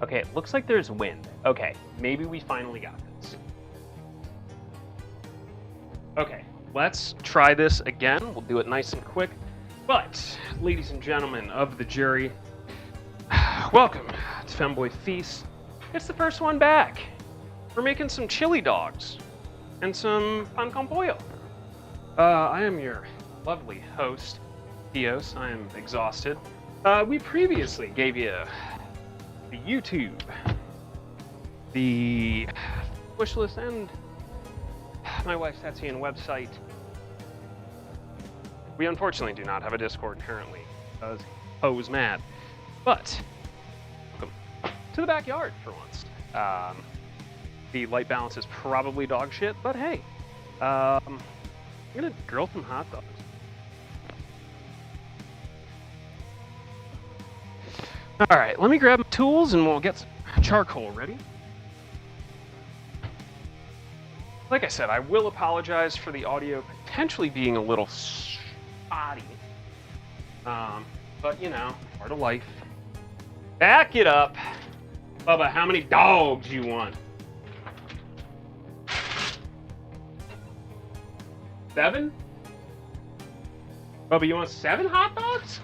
Okay, it looks like there's wind. Okay, maybe we finally got this. Okay, let's try this again. We'll do it nice and quick. But, ladies and gentlemen of the jury, welcome to Femboi Feast. It's the first one back. We're making some chili dogs and some pan con pollo. I am your lovely host, Theos. I am exhausted. We previously gave you the YouTube, the wish list, and my wife's Etsy website. We unfortunately do not have a Discord currently, because Poe's mad. But, welcome to the backyard for once. The light balance is probably dog shit, but hey, I'm gonna grill some hot dogs. All right, let me grab my tools and we'll get some charcoal ready. Like I said, I will apologize for the audio potentially being a little spotty. But you know, part of life. Back it up. Bubba, how many dogs you want? 7? Bubba, you want 7 hot dogs?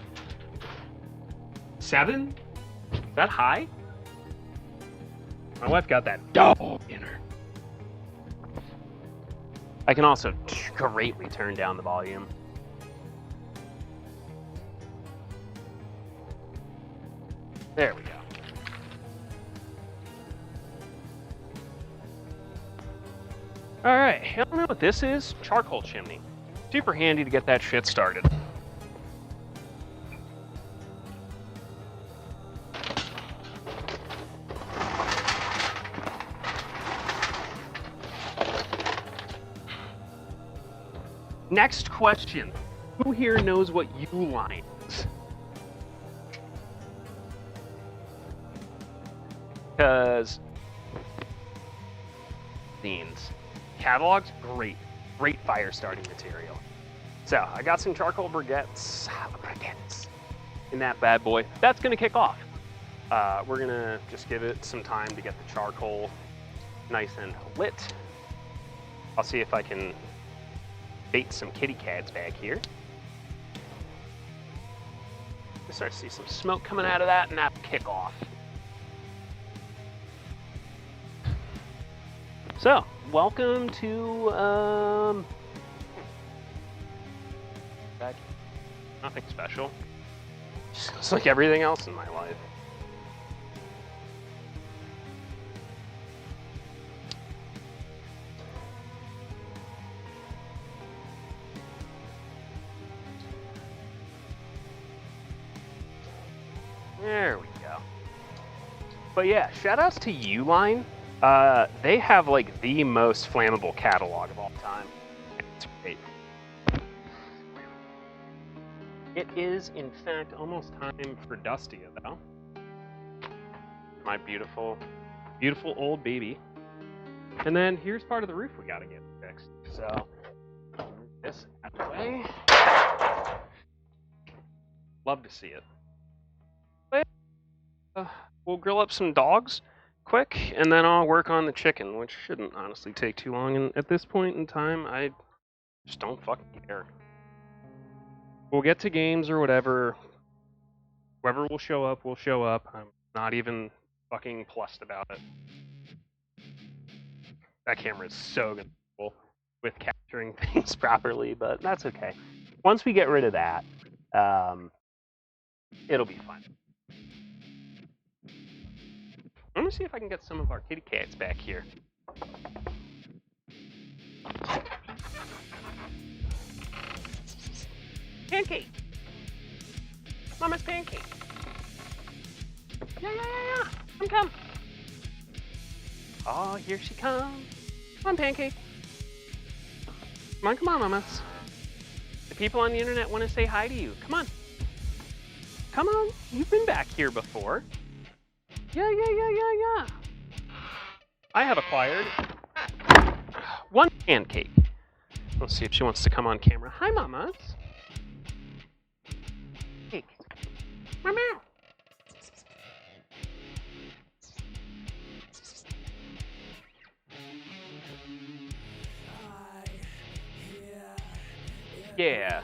7? Is that high? My wife got that dog in her. I can also greatly turn down the volume. There we go. Alright, I don't know what this is. Charcoal chimney. Super handy to get that shit started. Next question. Who here knows what U-line is? Because scenes. Catalogs, great fire starting material. So I got some charcoal briquettes in that bad boy. That's gonna kick off. We're gonna just give it some time to get the charcoal nice and lit. I'll see if I can bait some kitty cats back here. I start to see some smoke coming out of that, and that'll kick off. So, welcome to, nothing special. Just like everything else in my life. There we go. But yeah, shout outs to Uline. They have like the most flammable catalog of all time. It's great. It is, in fact, almost time for Dusty, though. My beautiful, beautiful old baby. And then here's part of the roof we gotta get fixed. So, move this out of the way. Love to see it. We'll grill up some dogs quick, and then I'll work on the chicken, which shouldn't honestly take too long. And at this point in time, I just don't fucking care. We'll get to games or whatever. Whoever will show up, will show up. I'm not even fucking plussed about it. That camera is so good with capturing things properly, but that's okay. Once we get rid of that, it'll be fine. Let me see if I can get some of our kitty cats back here. Pancake! Mama's pancake! Yeah! Come! Oh, here she comes. Come on, Pancake. Come on, Mamas. The people on the internet want to say hi to you. Come on. Come on. You've been back here before. Yeah. I have acquired 1 pancake. Let's see if she wants to come on camera. Hi, Mamas. Cake. Mama. Yeah.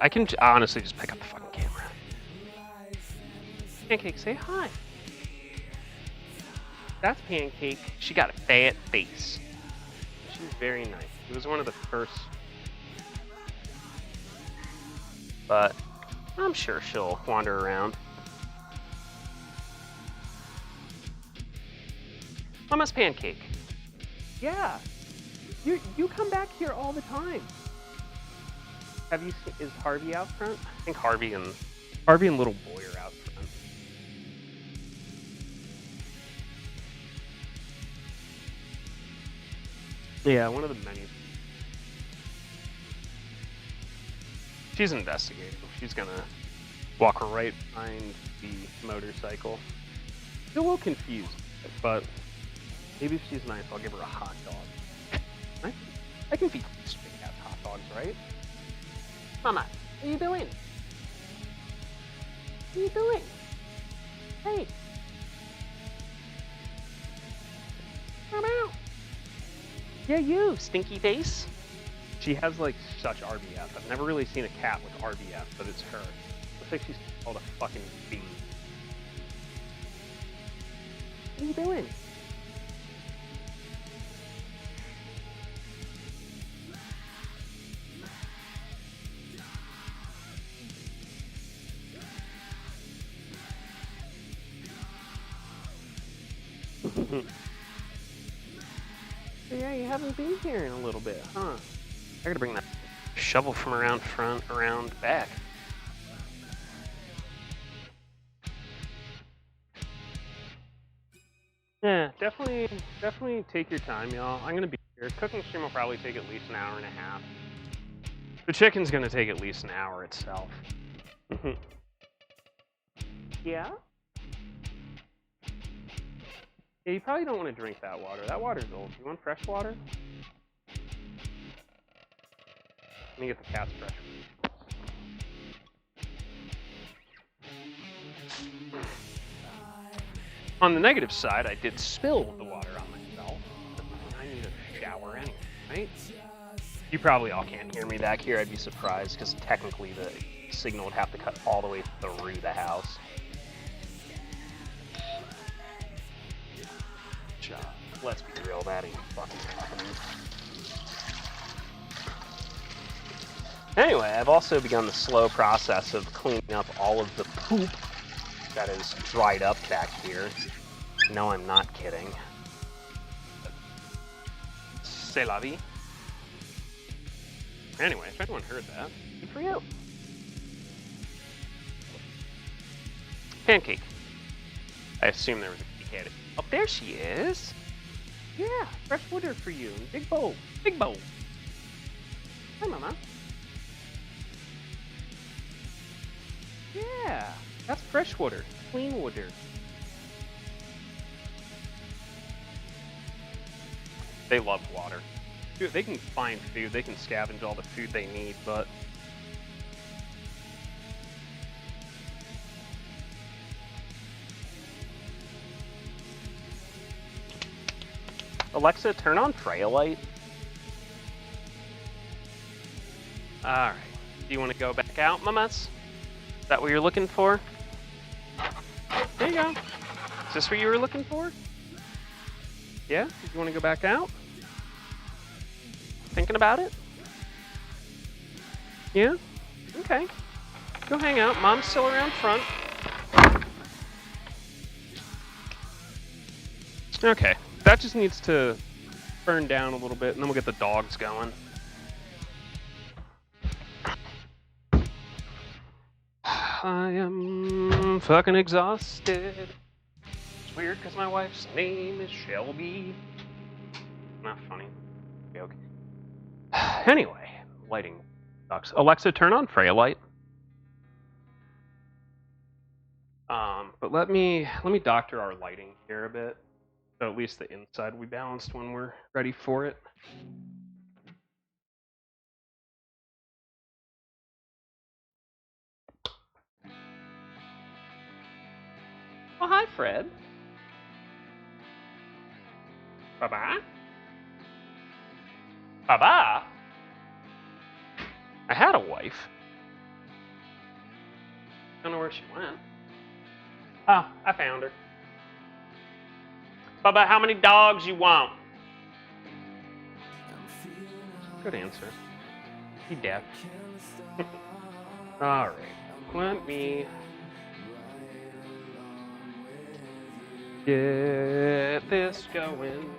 I can honestly just pick up the fucking camera. Pancake, say hi. That's Pancake. She got a fat face. She's very nice. She was one of the first. But I'm sure she'll wander around. Mama's Pancake. Yeah. You come back here all the time. Have you seen, is Harvey out front? I think Harvey and little boy are out front. Yeah, one of the many. She's investigating. She's gonna walk right behind the motorcycle. She's a little confused, but maybe if she's nice, I'll give her a hot dog. I can feed stray cats hot dogs, right? Mama, what are you doing? What are you doing? Hey. Come out. Yeah, you, stinky face. She has like such RBF. I've never really seen a cat with RBF, but it's her. Looks like she's called a fucking bee. What are you doing? Yeah, you haven't been here in a little bit, huh? I gotta bring that shovel from around front, around back. Yeah, definitely take your time, y'all. I'm gonna be here. Cooking stream will probably take at least an hour and a half. The chicken's gonna take at least an hour itself. Yeah? Yeah, you probably don't want to drink that water. That water's old. You want fresh water? Let me get the cat's fresh. On the negative side, I did spill the water on myself. I need a shower anyway, right? You probably all can't hear me back here. I'd be surprised, because technically the signal would have to cut all the way through the house. Let's be real, that ain't fucking happening. Anyway, I've also begun the slow process of cleaning up all of the poop that is dried up back here. No, I'm not kidding. C'est la vie. Anyway, if anyone heard that, good for you. Pancake. I assume there was a cat. Oh, there she is. Yeah, fresh water for you. Big bowl. Big bowl. Hi, Mama. Yeah, that's fresh water. Clean water. They love water. Dude, they can find food. They can scavenge all the food they need, but... Alexa, turn on Freyalite. Alright. Do you want to go back out, mamas? Is that what you're looking for? There you go. Is this what you were looking for? Yeah? Did you want to go back out? Thinking about it? Yeah? Okay. Go hang out. Mom's still around front. Okay. That just needs to burn down a little bit, and then we'll get the dogs going. I am fucking exhausted. It's weird because my wife's name is Shelby. Not funny. Joke. Anyway, lighting sucks. Alexa, turn on Freyalite. But let me doctor our lighting here a bit. So at least the inside will be balanced when we're ready for it. Oh, hi, Fred. Baba? Baba? I had a wife. Don't know where she went. Oh, I found her. Bubba, how many dogs you want? Good answer. He deaf. Alright. Let me get this going.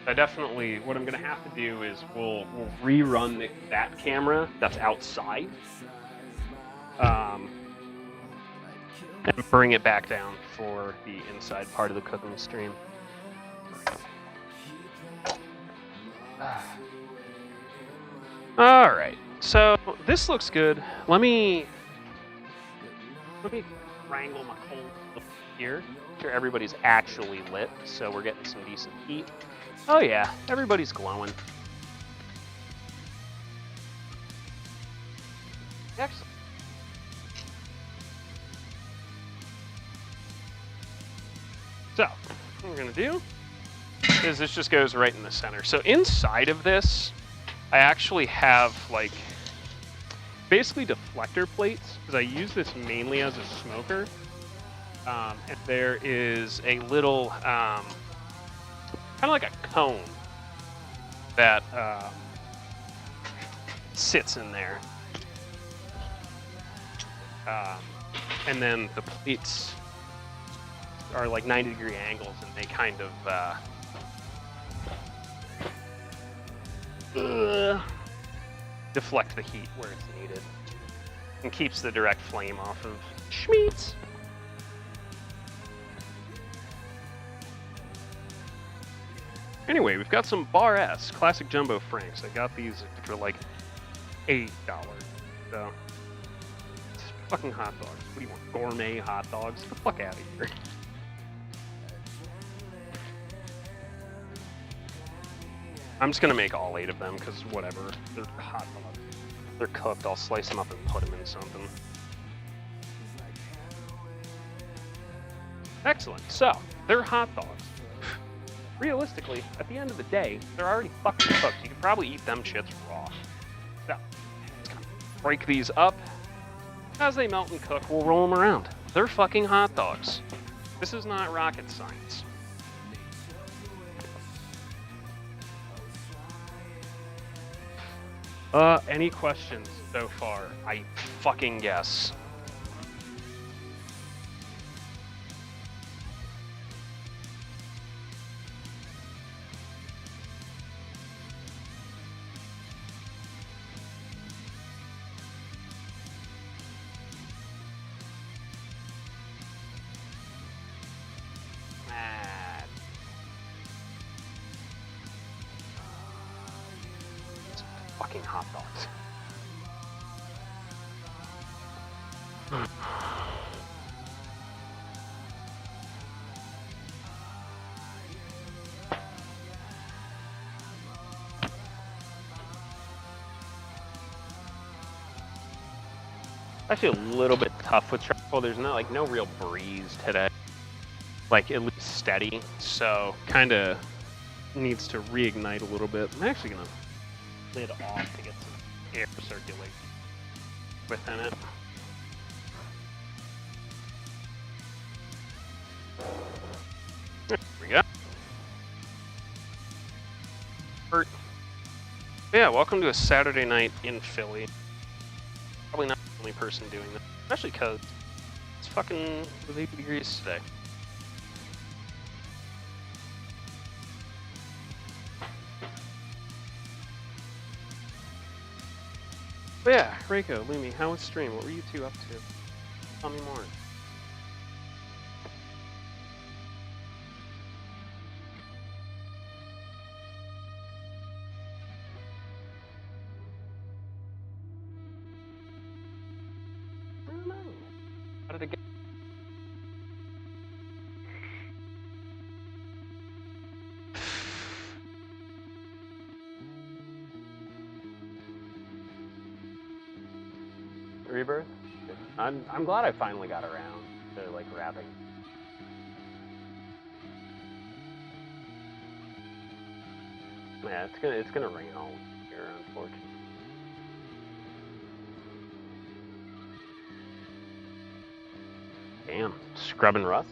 I definitely, what I'm going to have to do is we'll rerun that camera that's outside. And bring it back down for the inside part of the cooking stream. Alright, so this looks good. Let me wrangle my coals here. Make sure everybody's actually lit, so we're getting some decent heat. Oh yeah, everybody's glowing. Excellent. So, what we're gonna do is this just goes right in the center. So inside of this, I actually have like basically deflector plates because I use this mainly as a smoker. And there is a little kind of like a cone that sits in there. And then the plates are like 90-degree angles, and they kind of deflect the heat where it's needed and keeps the direct flame off of schmeats. Anyway, we've got some Bar S classic jumbo franks. I got these for like $8. So, it's fucking hot dogs. What do you want? Gourmet hot dogs? Get the fuck out of here. I'm just gonna make all 8 of them because whatever. They're hot dogs. They're cooked. I'll slice them up and put them in something. Excellent. So, they're hot dogs. Realistically, at the end of the day, they're already fucking cooked. You could probably eat them shits raw. So, let's kind of break these up. As they melt and cook, we'll roll them around. They're fucking hot dogs. This is not rocket science. Any questions so far? I fucking guess. Fucking hot dogs. I feel a little bit tough with charcoal. There's no real breeze today. Like, at least steady. So, kind of needs to reignite a little bit. I'm actually going to lid off to get some air circulation within it. There we go. Yeah, welcome to a Saturday night in Philly. Probably not the only person doing this, especially because it's fucking 80 degrees today. But yeah, Reiko, Lumi, how was stream? What were you two up to? Tell me more. I don't know. How did it get? Rebirth? I'm glad I finally got around to like rapping. Yeah, it's gonna rain all year, unfortunately. Damn, scrubbing rust.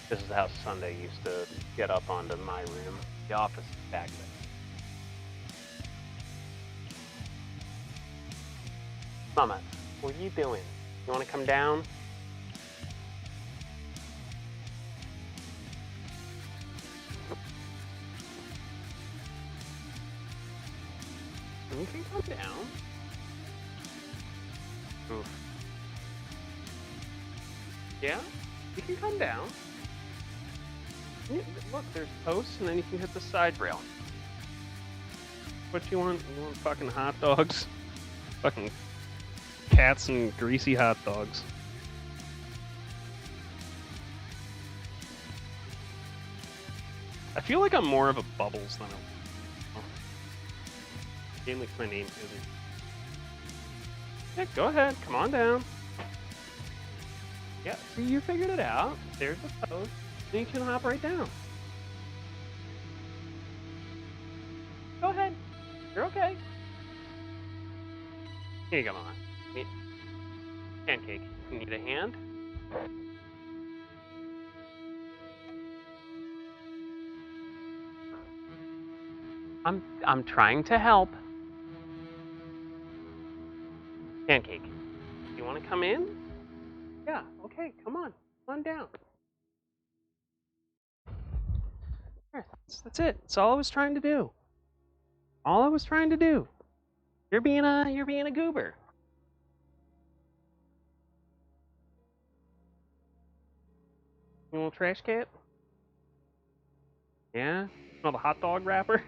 This is how Sunday used to get up onto my room. The office is back there. Mama, what are you doing? You want to come down? You can come down. Oof. Yeah? You can come down. Look, there's posts, and then you can hit the side rail. What you want? You want fucking hot dogs? Fucking cats and greasy hot dogs. I feel like I'm more of a Bubbles than a... Game like my name isn't. Yeah, go ahead. Come on down. Yeah, see, you figured it out. There's the post. Then you can hop right down. Go ahead. You're okay. Here you go, Mama. Need pancake. You need a hand? I'm trying to help. Pancake. You want to come in? Yeah. Okay. Come on. Come on down. There, that's it. That's all I was trying to do. All I was trying to do. You're being a goober. You want a trash cat? Yeah? Smell the hot dog wrapper?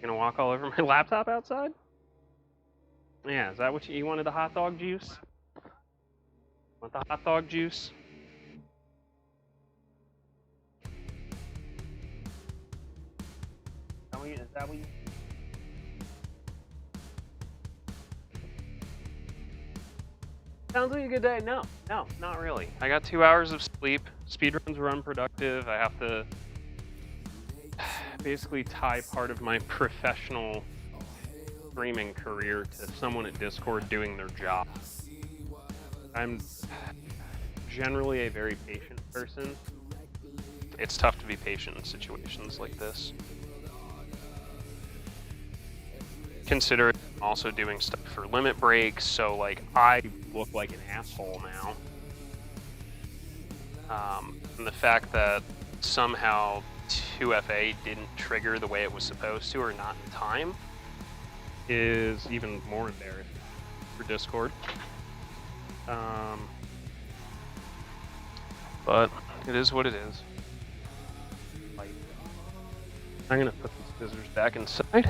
Gonna walk all over my laptop outside? Yeah, is that what you wanted, the hot dog juice? Want the hot dog juice? Is that what you... Sounds like a good day. No, not really. I got 2 hours of sleep. Speedruns were unproductive. I have to basically tie part of my professional streaming career to someone at Discord doing their job. I'm generally a very patient person. It's tough to be patient in situations like this. Consider it also doing stuff for limit breaks, so like I look like an asshole now. And the fact that somehow 2FA didn't trigger the way it was supposed to, or not in time, is even more embarrassing for Discord. But it is what it is. I'm gonna put these scissors back inside.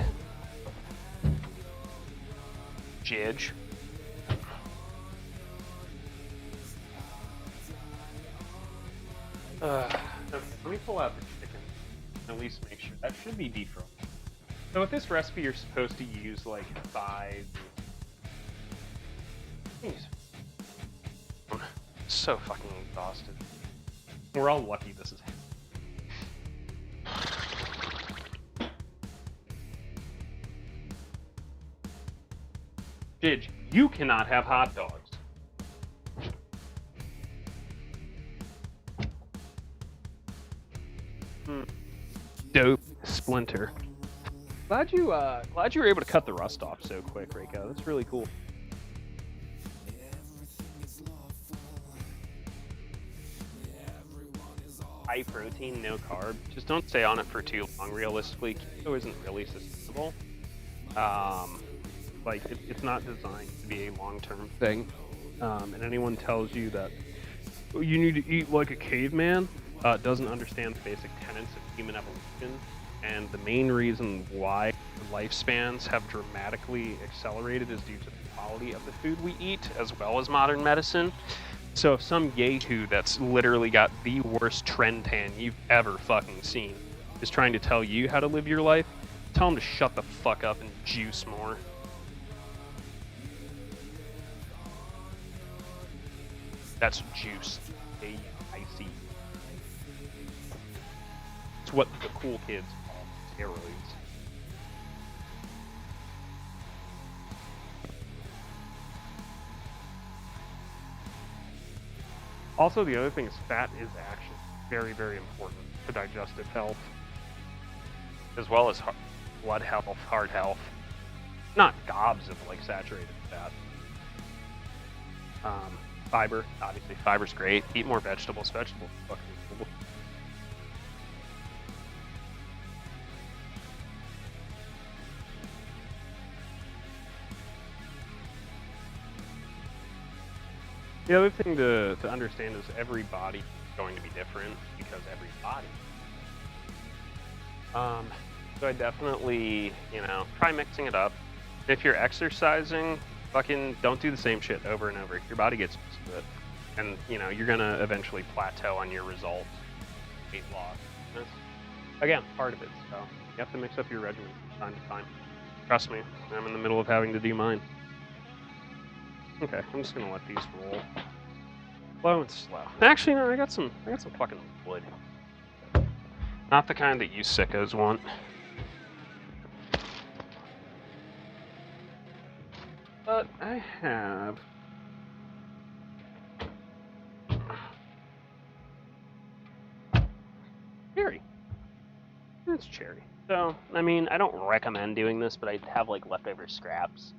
Jidge. Okay, let me pull out the chicken. At least make sure. That should be defrosted. So with this recipe, you're supposed to use like thighs. Jeez. I'm so fucking exhausted. We're all lucky this is happening. Jidge, you cannot have hot dogs. Dope splinter. Glad you were able to cut the rust off so quick, Reiko. That's really cool. High protein, no carb. Just don't stay on it for too long. Realistically, keto isn't really sustainable. Like, it's not designed to be a long-term thing. And anyone tells you that you need to eat like a caveman doesn't understand the basic tenets of human evolution. And the main reason why lifespans have dramatically accelerated is due to the quality of the food we eat, as well as modern medicine. So if some yahoo that's literally got the worst trend tan you've ever fucking seen is trying to tell you how to live your life, tell them to shut the fuck up and juice more. That's juice. A-I-C. It's what the cool kids call steroids. Also, the other thing is fat is actually very, very important to digestive health, as well as blood health, heart health. Not gobs of like saturated fat. Fiber, obviously, fiber's great. Eat more vegetables. Vegetables are fucking cool. The other thing to understand is every body is going to be different because every body. So I definitely, try mixing it up. If you're exercising, fucking don't do the same shit over and over. Your body gets used to it. And, you're gonna eventually plateau on your results. Weight loss. That's, again, part of it. So you have to mix up your regimen from time to time. Trust me, I'm in the middle of having to do mine. Okay, I'm just gonna let these roll. Slow and slow. Actually, no, I got some fucking wood. Not the kind that you sickos want. But I have cherry. It's cherry. So, I mean, I don't recommend doing this, but I have like leftover scraps.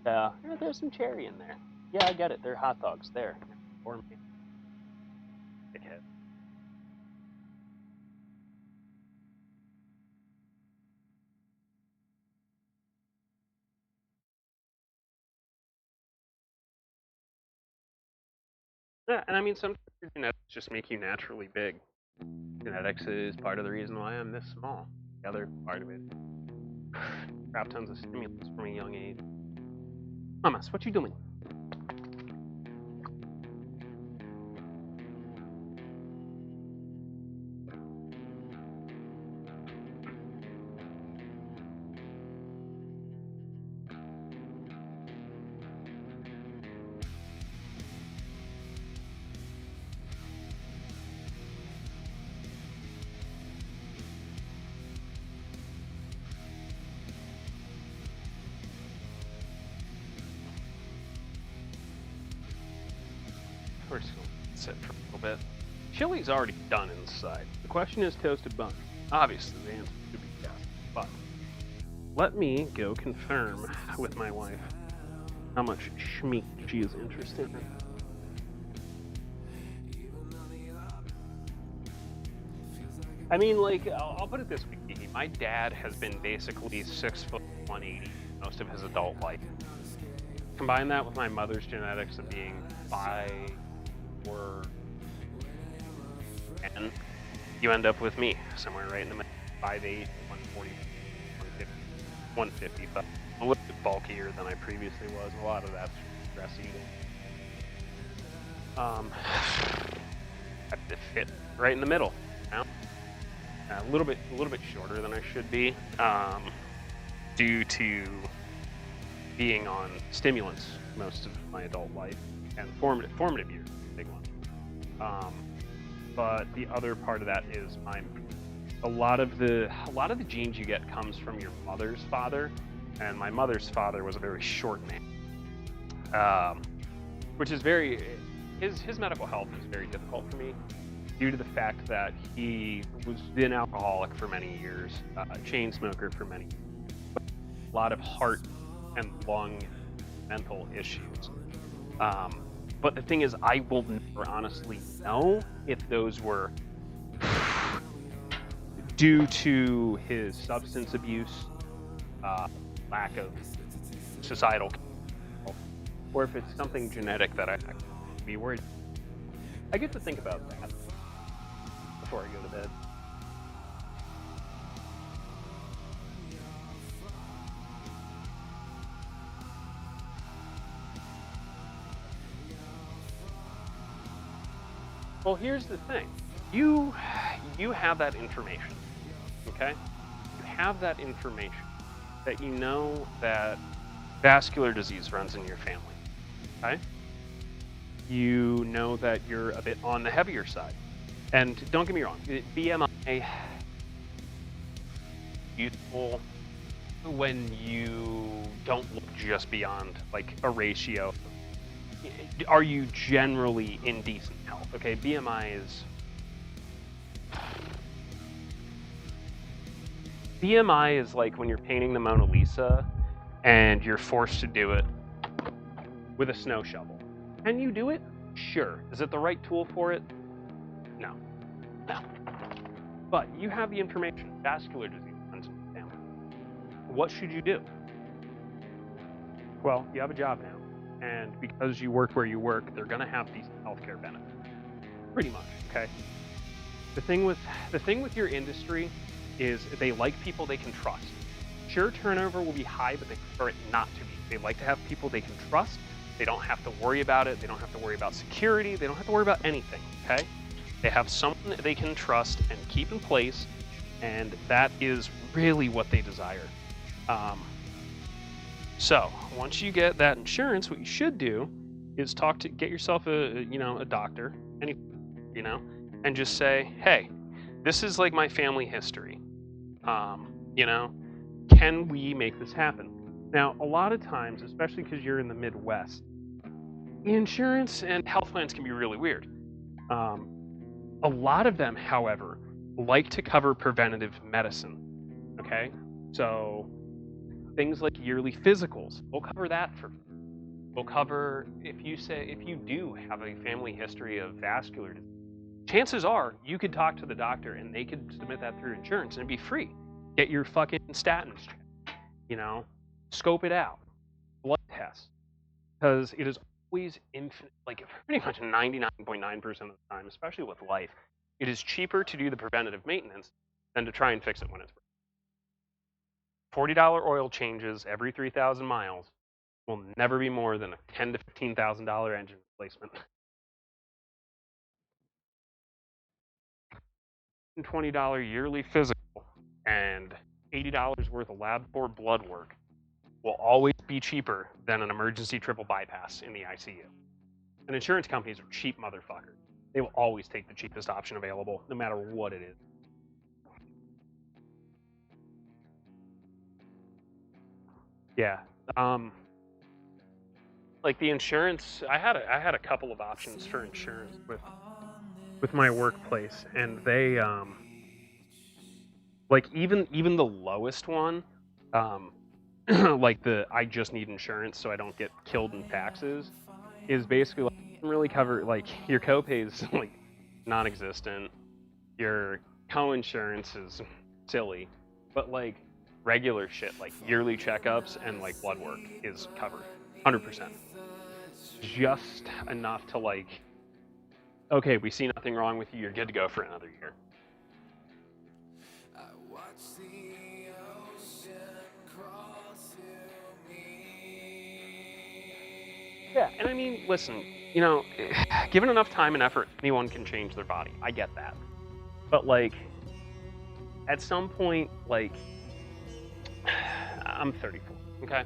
There's some cherry in there. Yeah, I get it. They're hot dogs. There. For me. Dickhead. Yeah, and I mean, sometimes your genetics just make you naturally big. Genetics is part of the reason why I'm this small. The other part of it, crap tons of stimulants from a young age. Mamas, what you doing? We're just gonna sit for a little bit. Chili's already done inside. The question is toasted bun. Obviously, the answer should be yes. But let me go confirm with my wife how much schmeek she is interested in. I mean, like, I'll put it this way. My dad has been basically 6'1", 180 most of his adult life. Combine that with my mother's genetics of being 5'4", and you end up with me somewhere right in the middle, 5'8", 140, 150, but a little bit bulkier than I previously was. A lot of that's stress eating. I have to fit right in the middle. A little bit shorter than I should be, due to being on stimulants most of my adult life and formative years, big one. But the other part of that is a lot of the genes you get comes from your mother's father, and my mother's father was a very short man, which is his medical health is very difficult for me, due to the fact that he was an alcoholic for many years, a chain smoker for many years, a lot of heart and lung mental issues. But the thing is, I will never honestly know if those were due to his substance abuse, lack of societal control, or if it's something genetic that I could be worried. I get to think about that before I go to bed. Well, here's the thing. You you have that information, okay? You have that information that you know that vascular disease runs in your family, okay? You know that you're a bit on the heavier side. And don't get me wrong, BMI useful when you don't look just beyond like a ratio. Are you generally in decent health? Okay, BMI is like when you're painting the Mona Lisa and you're forced to do it with a snow shovel. Can you do it? Sure. Is it the right tool for it? No. No. But you have the information. Vascular disease runs in your family. What should you do? Well, you have a job now. And because you work where you work, they're going to have decent healthcare benefits. Pretty much, okay? The thing with your industry is they like people they can trust. Sure, turnover will be high, but they prefer it not to be. They like to have people they can trust. They don't have to worry about it. They don't have to worry about security. They don't have to worry about anything, okay? They have someone they can trust and keep in place, and that is really what they desire. So once you get that insurance, what you should do is get yourself a doctor, and just say, hey, this is like my family history. Can we make this happen? Now, a lot of times, especially because you're in the Midwest, insurance and health plans can be really weird. A lot of them, however, like to cover preventative medicine. Okay, so things like yearly physicals, we'll cover that for. We'll cover if you do have a family history of vascular disease. Chances are you could talk to the doctor and they could submit that through insurance and it'd be free. Get your fucking statins checked, scope it out, blood tests, because it is always infinite, like pretty much 99.9% of the time, especially with life, it is cheaper to do the preventative maintenance than to try and fix it when it's broken. $40 oil changes every 3,000 miles will never be more than a $10,000 to $15,000 engine replacement. $20 yearly physical and $80 worth of lab or blood work will always be cheaper than an emergency triple bypass in the ICU. And insurance companies are cheap motherfuckers. They will always take the cheapest option available, no matter what it is. Yeah. Like the insurance, I had a couple of options for insurance with my workplace, and they like even the lowest one, like the I just need insurance so I don't get killed in taxes, is basically like doesn't really cover like your copay's like non-existent, your co-insurance is silly, but like regular shit like yearly checkups and like blood work is covered 100%. Just enough to like, okay, we see nothing wrong with you, you're good to go for another year. Yeah, and I mean, listen, given enough time and effort, anyone can change their body. I get that. But like, at some point, like, I'm 34, okay?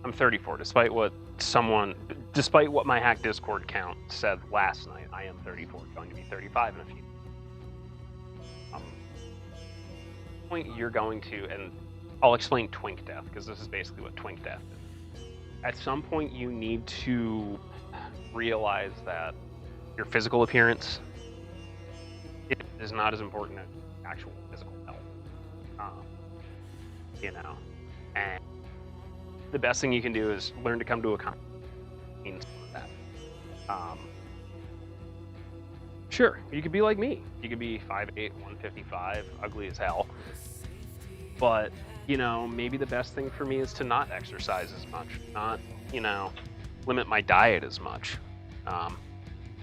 I'm 34, despite what my hack Discord count said last night. I am 34, going to be 35 in a few. Point you're going to, and I'll explain twink death, because this is basically what twink death is. At some point, you need to realize that your physical appearance is not as important as actual physical health. And the best thing you can do is learn to come to a compromise with that. Sure, you could be like me. You could be 5'8", 155, ugly as hell. But maybe the best thing for me is to not exercise as much, not, limit my diet as much.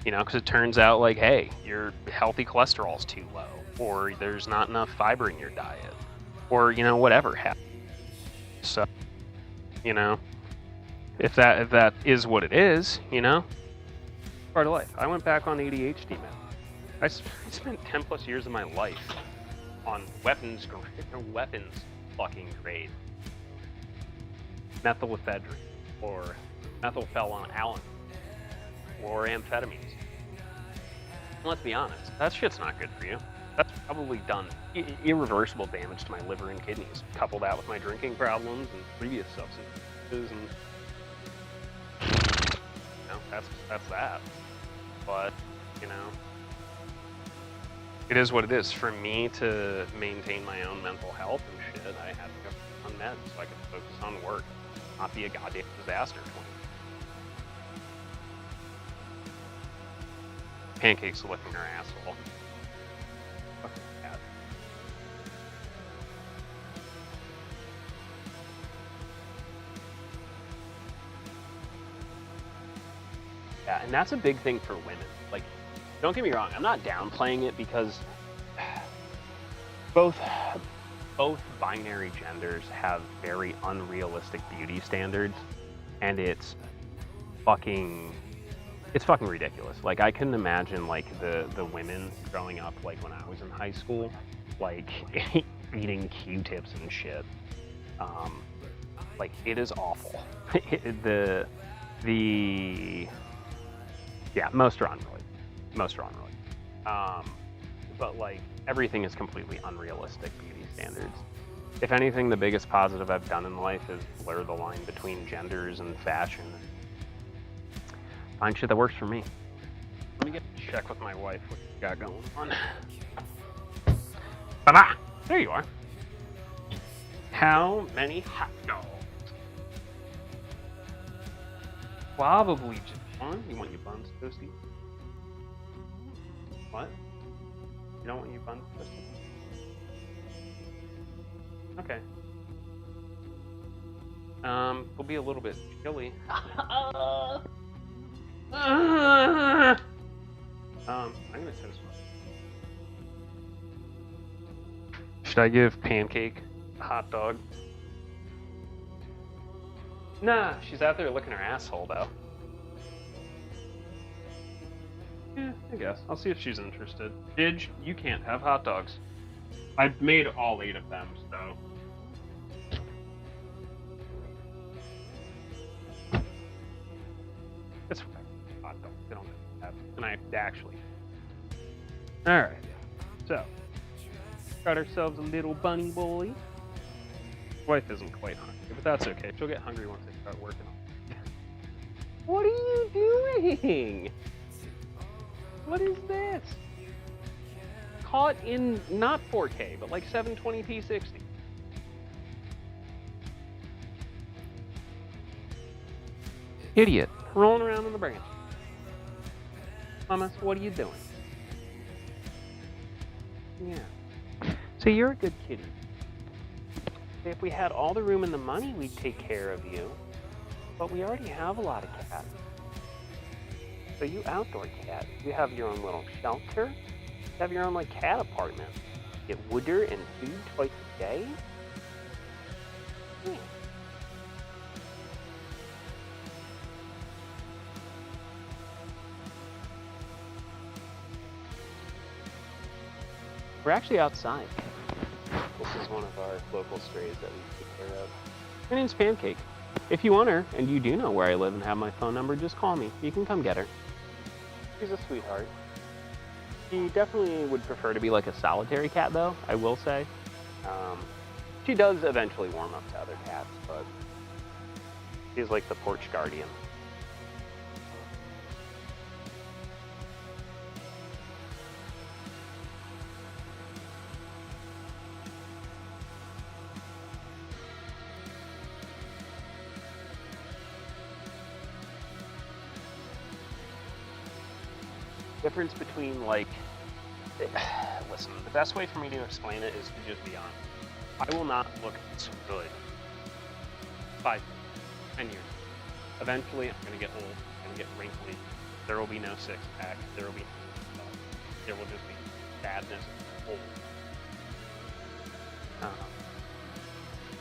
Because it turns out like, hey, your healthy cholesterol's too low, or there's not enough fiber in your diet, or, whatever happens. So, if that is what it is, part of life. I went back on ADHD, man. I spent 10 plus years of my life on weapons fucking grade. Methylephedrine, or methylphenolane, or amphetamines. Let's be honest, that shit's not good for you. That's probably done irreversible damage to my liver and kidneys. Couple that with my drinking problems and previous substances, and that's that. But it is what it is. For me to maintain my own mental health and shit, I had to go on meds so I could focus on work, not be a goddamn disaster. Pancakes licking her asshole. Fucking cat. Yeah, and that's a big thing for women. Like, don't get me wrong, I'm not downplaying it, because both binary genders have very unrealistic beauty standards, and it's fucking ridiculous. Like, I couldn't imagine, like, the women growing up, like, when I was in high school, like, eating Q-tips and shit. Like, it is awful. Yeah, most are unrelated. But, like, everything is completely unrealistic beauty standards. If anything, the biggest positive I've done in life is blur the line between genders and fashion. Find shit that works for me. Let me check with my wife what you got going on. Ta-da! There you are. How many hot dogs? Probably just one. You want your buns toasty? What? You don't want your buns toasty? Okay. It'll be a little bit chilly. I'm gonna toast one. Should I give Pancake a hot dog? Nah, she's out there licking her asshole though. Yeah, I guess. I'll see if she's interested. Didge, you can't have hot dogs. I've made all 8 of them, so. It's fine. Hot dogs, they don't have. And I actually. Alright. So. Got ourselves a little bunny boy. Wife isn't quite hungry, but that's okay. She'll get hungry once I start working on it. What are you doing? What is this? Caught in not 4K, but like 720p 60. Idiot. Rolling around in the branch. Mama, what are you doing? Yeah. So you're a good kitty. If we had all the room and the money, we'd take care of you. But we already have a lot of cats. So you outdoor cat, you have your own little shelter. You have your own like cat apartment. You get water and food twice a day. Yeah. We're actually outside. This is one of our local strays that we take care of. Her name's Pancake. If you want her, and you do know where I live and have my phone number, just call me. You can come get her. She's a sweetheart. She definitely would prefer to be like a solitary cat, though, I will say. She does eventually warm up to other cats, but she's like the porch guardian. Difference between like, listen, the best way for me to explain it is to just be honest. I will not look so good 5 years, 10 years. Eventually, I'm gonna get old. I'm gonna get wrinkly. There will be no six-pack. There will be just be sadness, old.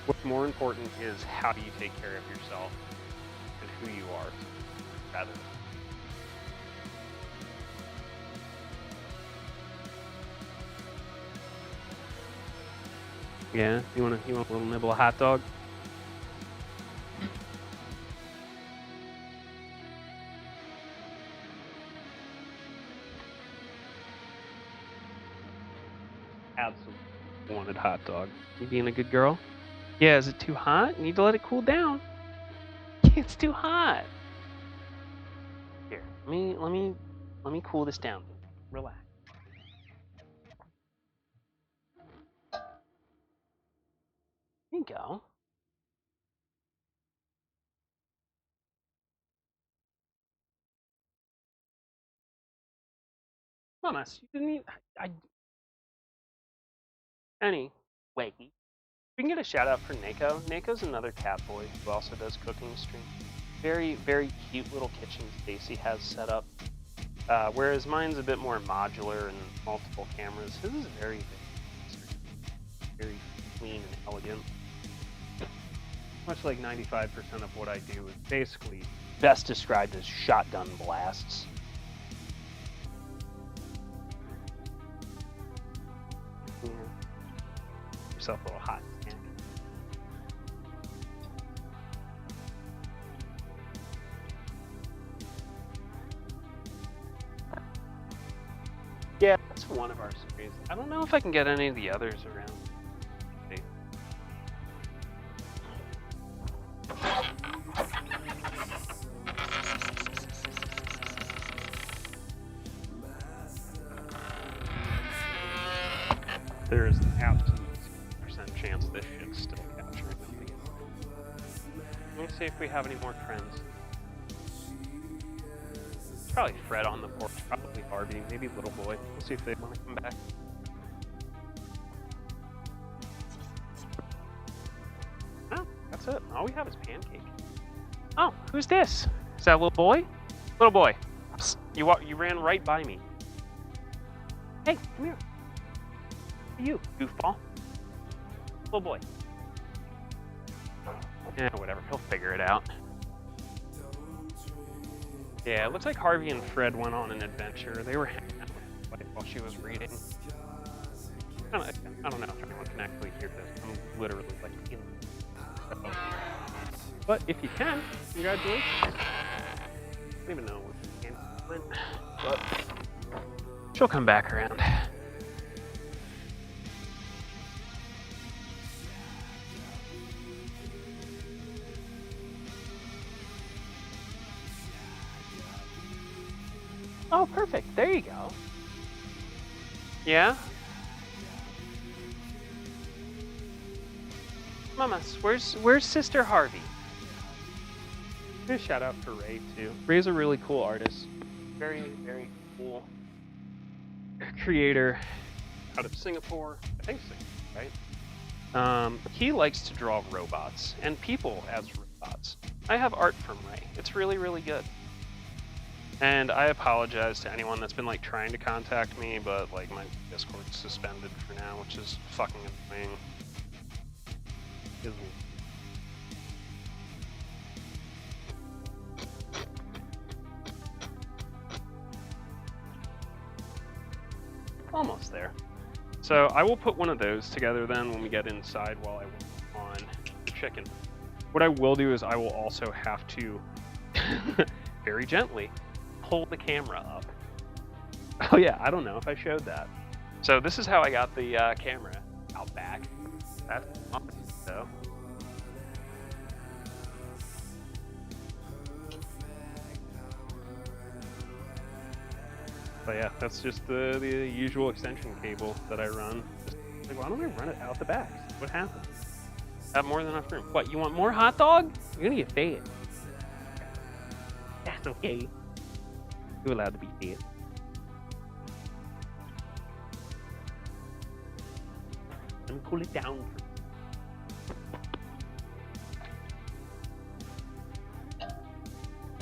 What's more important is how do you take care of yourself and who you are, rather. Yeah, you want a little nibble of hot dog? Absolutely wanted hot dog. You being a good girl? Yeah, is it too hot? You need to let it cool down. It's too hot. Here, let me cool this down. Relax. There you go. Mamas, you didn't even. Anyway, we can get a shout out for Nako. Nako's another cat boy who also does cooking streams. Very, very cute little kitchen Stacy has set up. Whereas mine's a bit more modular and multiple cameras. His is very, very clean and elegant. Much like 95% of what I do is basically best described as shotgun blasts. Yeah. Yourself a little hot snack. Yeah, that's one of our series. I don't know if I can get any of the others around. There is an absolute % chance this shit's still capturing them. Let me see if we have any more friends. Probably Fred on the porch, probably Harvey, maybe Little Boy. We'll see if they want to come back. Oh, that's it. All we have is Pancake. Oh, who's this? Is that Little Boy? Little Boy, psst, you ran right by me. Hey, come here. Who are you, goofball? Little boy. Yeah, whatever. He'll figure it out. Yeah, it looks like Harvey and Fred went on an adventure. They were hanging out with my wife while she was reading. I don't know if anyone can actually hear this. I'm literally like in. But if you can, congratulations. I don't even know what you can, but she'll come back around. Oh, perfect. There you go. Yeah? Mamas, where's Sister Harvey? A shout out for Ray, too. Ray's a really cool artist. Very, very cool creator out of Singapore. I think Singapore, right? He likes to draw robots and people as robots. I have art from Ray. It's really, really good. And I apologize to anyone that's been like trying to contact me, but like my Discord's suspended for now, which is fucking annoying. Almost there. So I will put one of those together then when we get inside while I work on the chicken. What I will do is I will also have to very gently pull the camera up. Oh yeah, I don't know if I showed that. So this is how I got the camera out back. That's awesome, though. But yeah, that's just the usual extension cable that I run. Just like, why don't I run it out the back? What happens? I have more than enough room. What, you want more hot dog? You're gonna get fed. That's okay. You're allowed to be fed. Let me cool it down.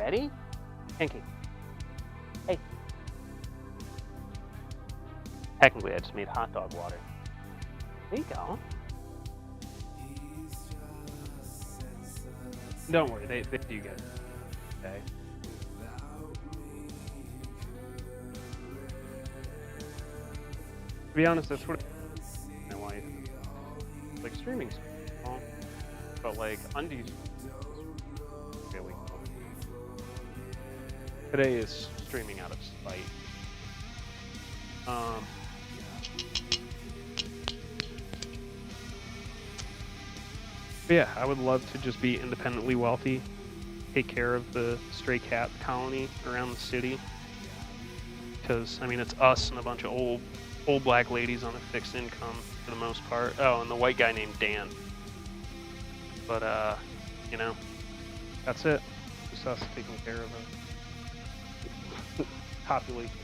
Ready? Pancake. Hey. Technically, I just made hot dog water. There you go. Don't worry, they do get it. Okay. To be honest, that's what my wife. Like, streaming's cool, but like undies really cool. Today is streaming out of spite. But yeah, I would love to just be independently wealthy, take care of the stray cat colony around the city. Because I mean, it's us and a bunch of old black ladies on a fixed income for the most part. Oh, and the white guy named Dan. But you know, that's it. Just us taking care of a population.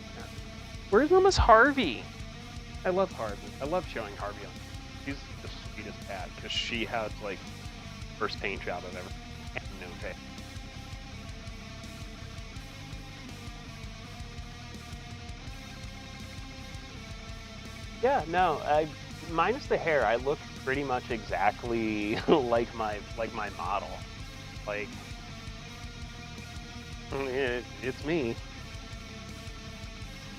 Where's Miss Harvey? I love Harvey. I love showing Harvey on. She's the sweetest cat because she had like first paint job I've ever had. No pay. Yeah, no, minus the hair, I look pretty much exactly like my model. Like, it's me.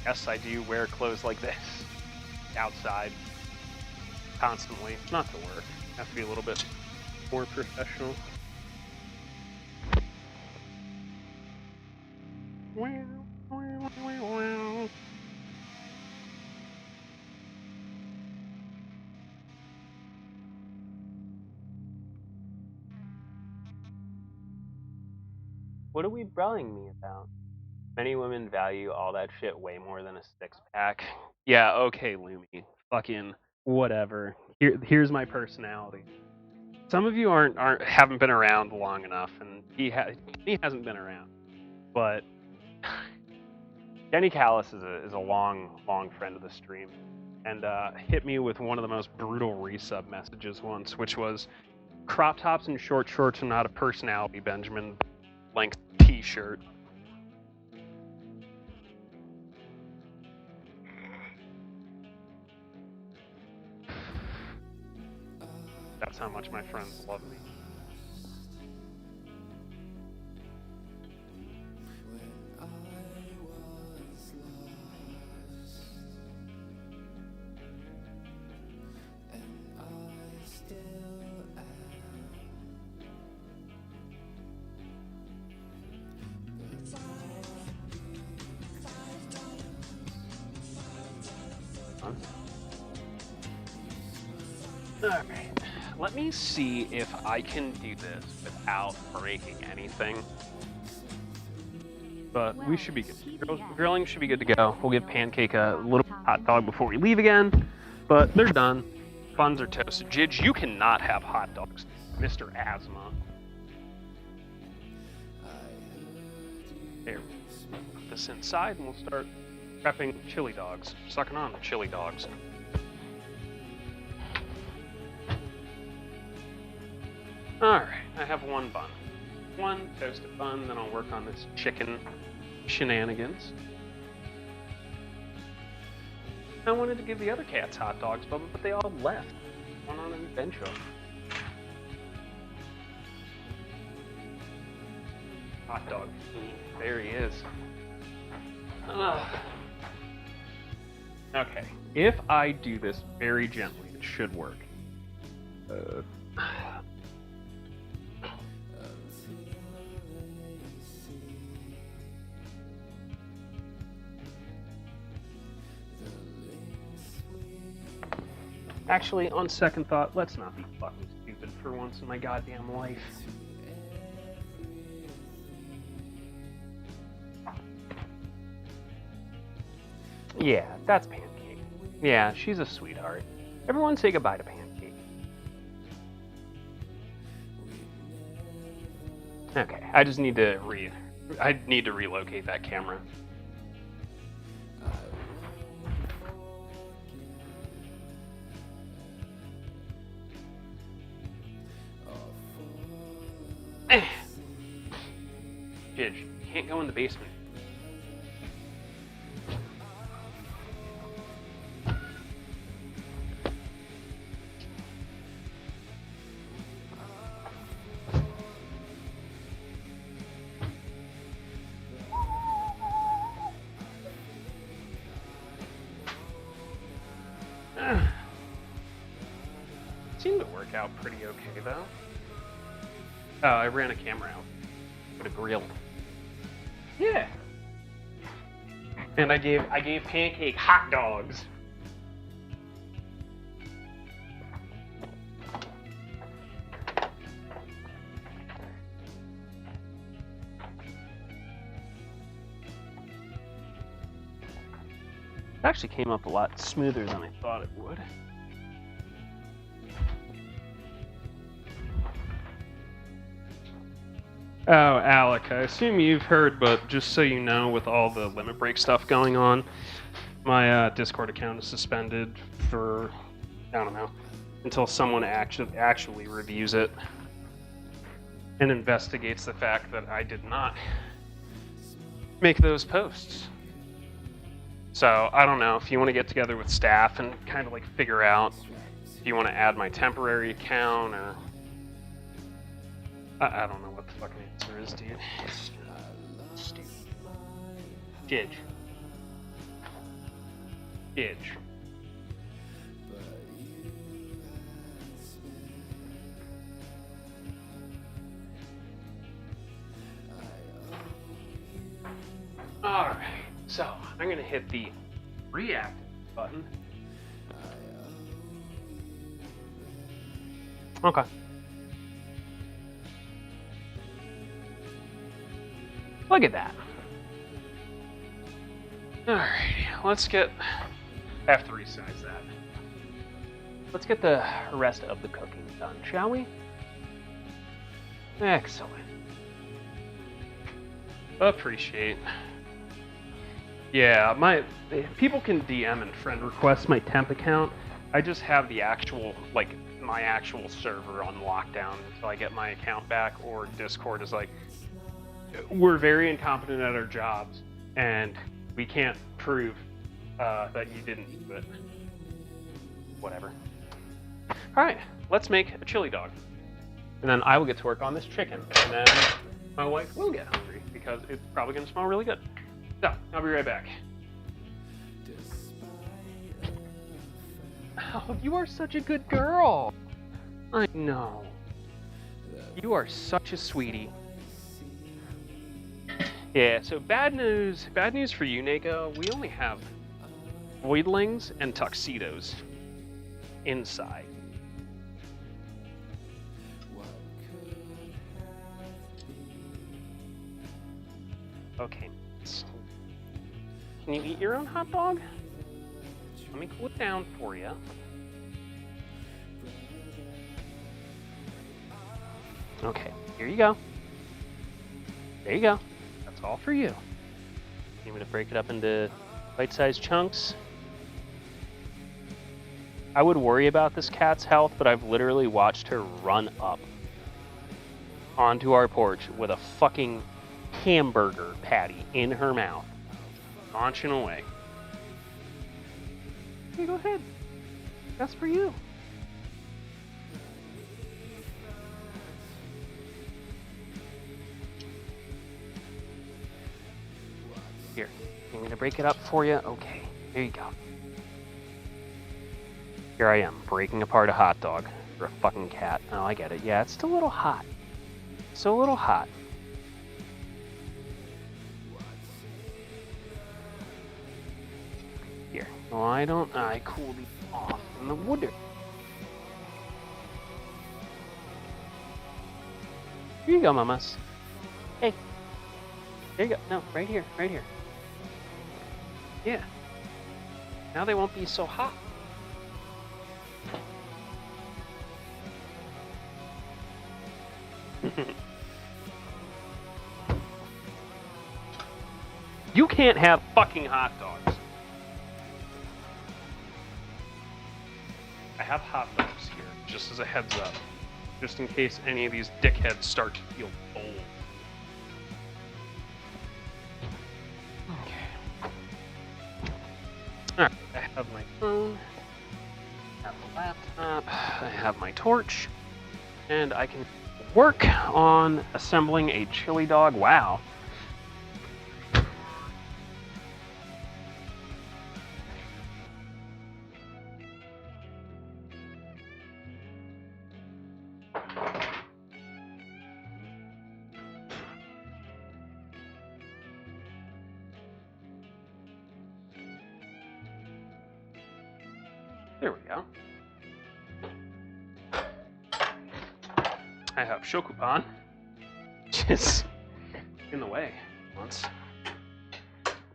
Yes, I do wear clothes like this outside constantly. Not to work. Have to be a little bit more professional. What are we brawling me about? Many women value all that shit way more than a six-pack. Yeah, okay, Lumi. Fucking whatever. Here's my personality. Some of you haven't been around long enough, and he hasn't been around. But Jenny Callis is a long friend of the stream, and hit me with one of the most brutal resub messages once, which was crop tops and short shorts are not a personality, Benjamin. Length T-shirt. That's how much my friends love me. Alright, let me see if I can do this without breaking anything. But we should be good. Grilling should be good to go. We'll give Pancake a little hot dog before we leave again, but they're done. Buns are toasted. Jidge, you cannot have hot dogs, Mr. Asthma. There, put this inside and we'll start prepping chili dogs. Sucking on the chili dogs. Alright, I have one bun. One toasted bun, then I'll work on this chicken shenanigans. I wanted to give the other cats hot dogs, but they all left. One on an adventure. Hot dog. There he is. Okay, if I do this very gently, it should work. Actually, on second thought, let's not be fucking stupid for once in my goddamn life. Yeah, that's Pancake. Yeah, she's a sweetheart. Everyone say goodbye to Pancake. Okay, I just need to relocate that camera. Jidge, you can't go in the basement. Seemed to work out pretty okay though. Oh, I ran a camera out with a grill. Yeah. And I gave Pancake hot dogs. It actually came up a lot smoother than I thought it would. Oh, Alec, I assume you've heard, but just so you know, with all the limit break stuff going on, my Discord account is suspended for, I don't know, until someone actually reviews it and investigates the fact that I did not make those posts. So, I don't know, if you want to get together with staff and kind of like figure out if you want to add my temporary account or... I don't know what the fucking answer is, dude. Didge. Alright, so I'm going to hit the reactive button. Okay. Look at that. Alright, let's get... I have to resize that. Let's get the rest of the cooking done, shall we? Excellent. Appreciate. Yeah, people can DM and friend request my temp account. I just have the actual, like, my actual server on lockdown until I get my account back, or Discord is like, we're very incompetent at our jobs, and we can't prove that you didn't do it. Whatever. Alright, let's make a chili dog. And then I will get to work on this chicken, and then my wife will get hungry, because it's probably going to smell really good. So, I'll be right back. Oh, you are such a good girl. I know. You are such a sweetie. Yeah, so bad news for you, Nako. We only have voidlings and tuxedos inside. Okay. Can you eat your own hot dog? Let me cool it down for you. Okay, here you go. There you go. That's all for you. You want me to break it up into bite-sized chunks? I would worry about this cat's health, but I've literally watched her run up onto our porch with a fucking hamburger patty in her mouth, launching away. Okay, go ahead. That's for you. Here, I'm gonna break it up for you. Okay, here you go. Here I am, breaking apart a hot dog for a fucking cat. Oh, I get it. Yeah, it's still a little hot. Still a little hot. Here, why don't I cool these off in the wood? Here you go, mamas. Hey. There you go. No, right here, right here. Yeah. Now they won't be so hot. You can't have fucking hot dogs. I have hot dogs here, just as a heads up. Just in case any of these dickheads start to feel bold. Okay. Alright, I have my phone. I have my laptop. I have my torch. And I can work on assembling a chili dog. Wow. There we go. I have shokupan, just in the way once.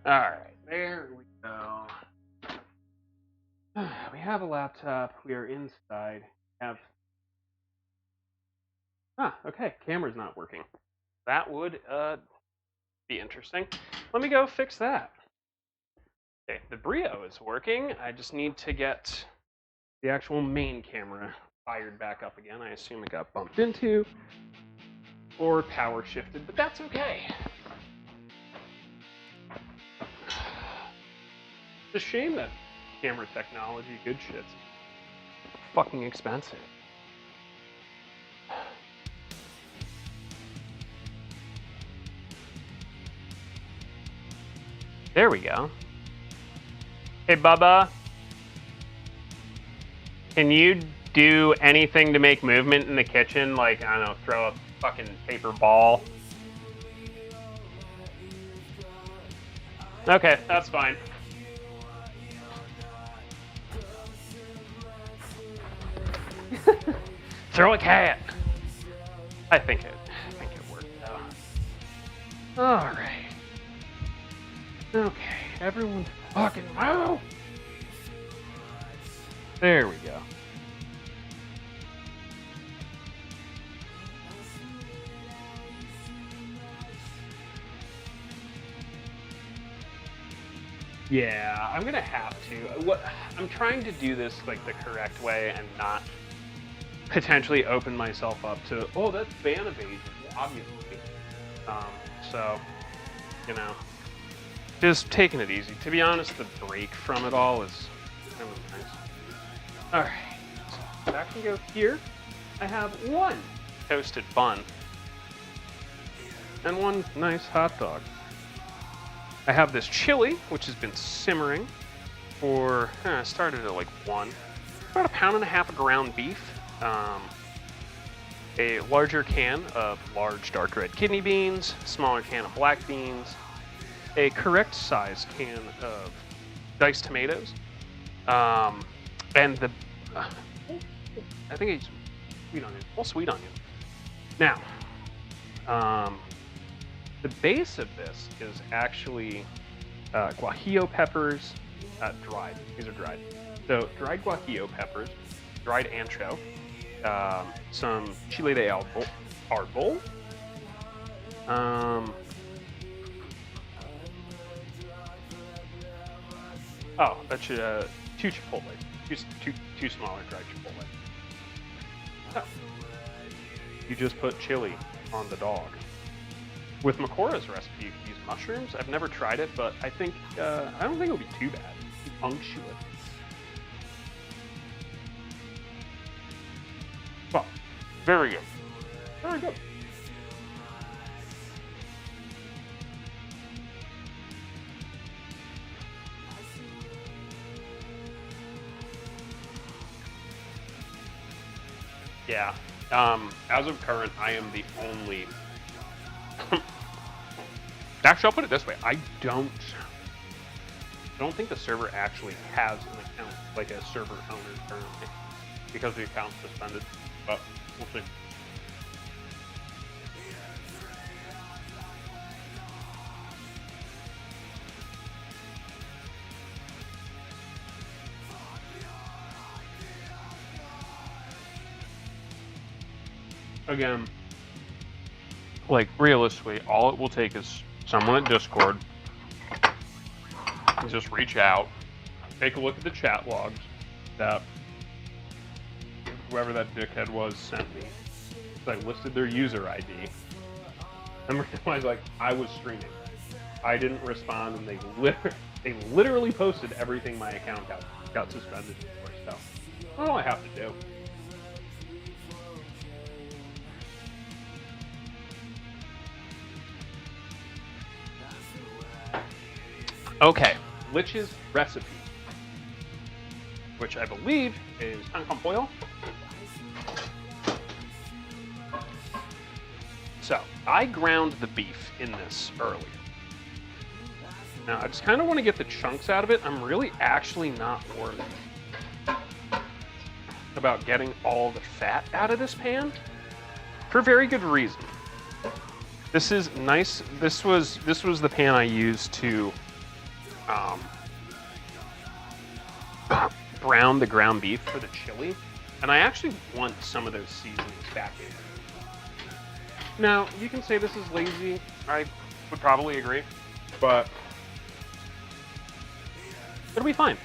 All right, there we go. We have a laptop. We are inside. Okay. Camera's not working. That would be interesting. Let me go fix that. Okay, the Brio is working. I just need to get the actual main camera fired back up again. I assume it got bumped into or power shifted, but that's okay. It's a shame that camera technology, good shit's fucking expensive. There we go. Hey, Bubba. Can you do anything to make movement in the kitchen? Like, I don't know, throw a fucking paper ball? Okay, that's fine. Throw a cat. I think it worked out. All right. Okay, everyone fucking move. There we go. Yeah, I'm gonna have to. I'm trying to do this like the correct way and not potentially open myself up to, oh, that's ban evasion, obviously. So, you know, just taking it easy. To be honest, the break from it all is kind of nice. All right, so that can go here. I have one toasted bun and one nice hot dog. I have this chili, which has been simmering for, started at like 1, about 1.5 pounds of ground beef, a larger can of large dark red kidney beans, smaller can of black beans, a correct size can of diced tomatoes, and I think it's sweet onion, whole sweet onion. Now, the base of this is actually guajillo peppers, dried. These are dried. So dried guajillo peppers, dried ancho, some chile de árbol, that's 2 chipotle, two smaller dried chipotle. So you just put chili on the dog. With Makora's recipe, you can use mushrooms. I've never tried it, but I think I don't think it'll be too bad. Unctuous. Well, very good. Very good. Yeah. As of current, I am the only. Actually, I'll put it this way: I don't think the server actually has an account, like a server owner currently, because the account's suspended. But we'll see. Again, like realistically, all it will take is someone at Discord and just reach out, take a look at the chat logs that whoever that dickhead was sent me. So I listed their user ID and realized like I was streaming. I didn't respond, and they literally posted everything my account got suspended for. So that's all I have to do. Okay, Lich's recipe, which I believe is Pollo. So, I ground the beef in this earlier. Now, I just kind of want to get the chunks out of it. I'm really actually not worried. about getting all the fat out of this pan for very good reason. This is nice. This was the pan I used to brown the ground beef for the chili, and I actually want some of those seasonings back in. Now, you can say this is lazy. I would probably agree, but it'll be fine.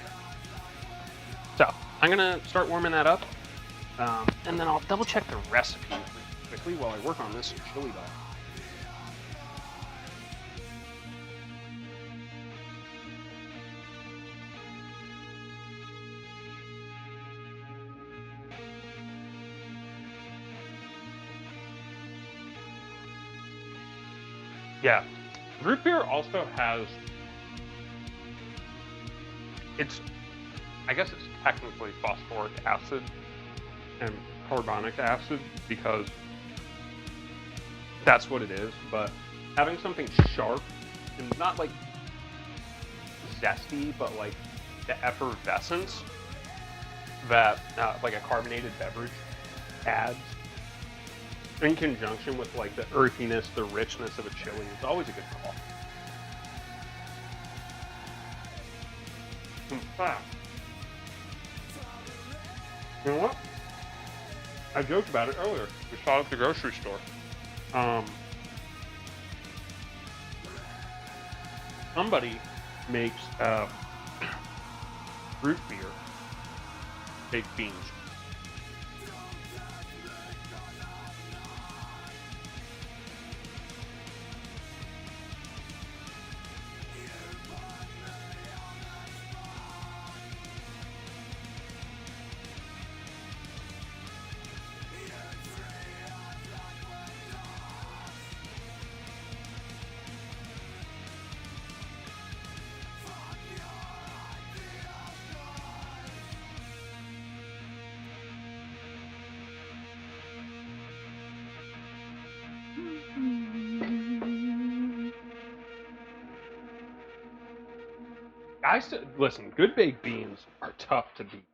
So, I'm gonna start warming that up, and then I'll double check the recipe quickly while I work on this chili dog. Yeah, root beer also has, I guess it's technically phosphoric acid and carbonic acid because that's what it is, but having something sharp and not like zesty, but like the effervescence that like a carbonated beverage adds in conjunction with like the earthiness, the richness of a chili is always a good call. In fact, you know what? I joked about it earlier. We saw it at the grocery store. Somebody makes root beer baked beans. Listen, good baked beans are tough to beat.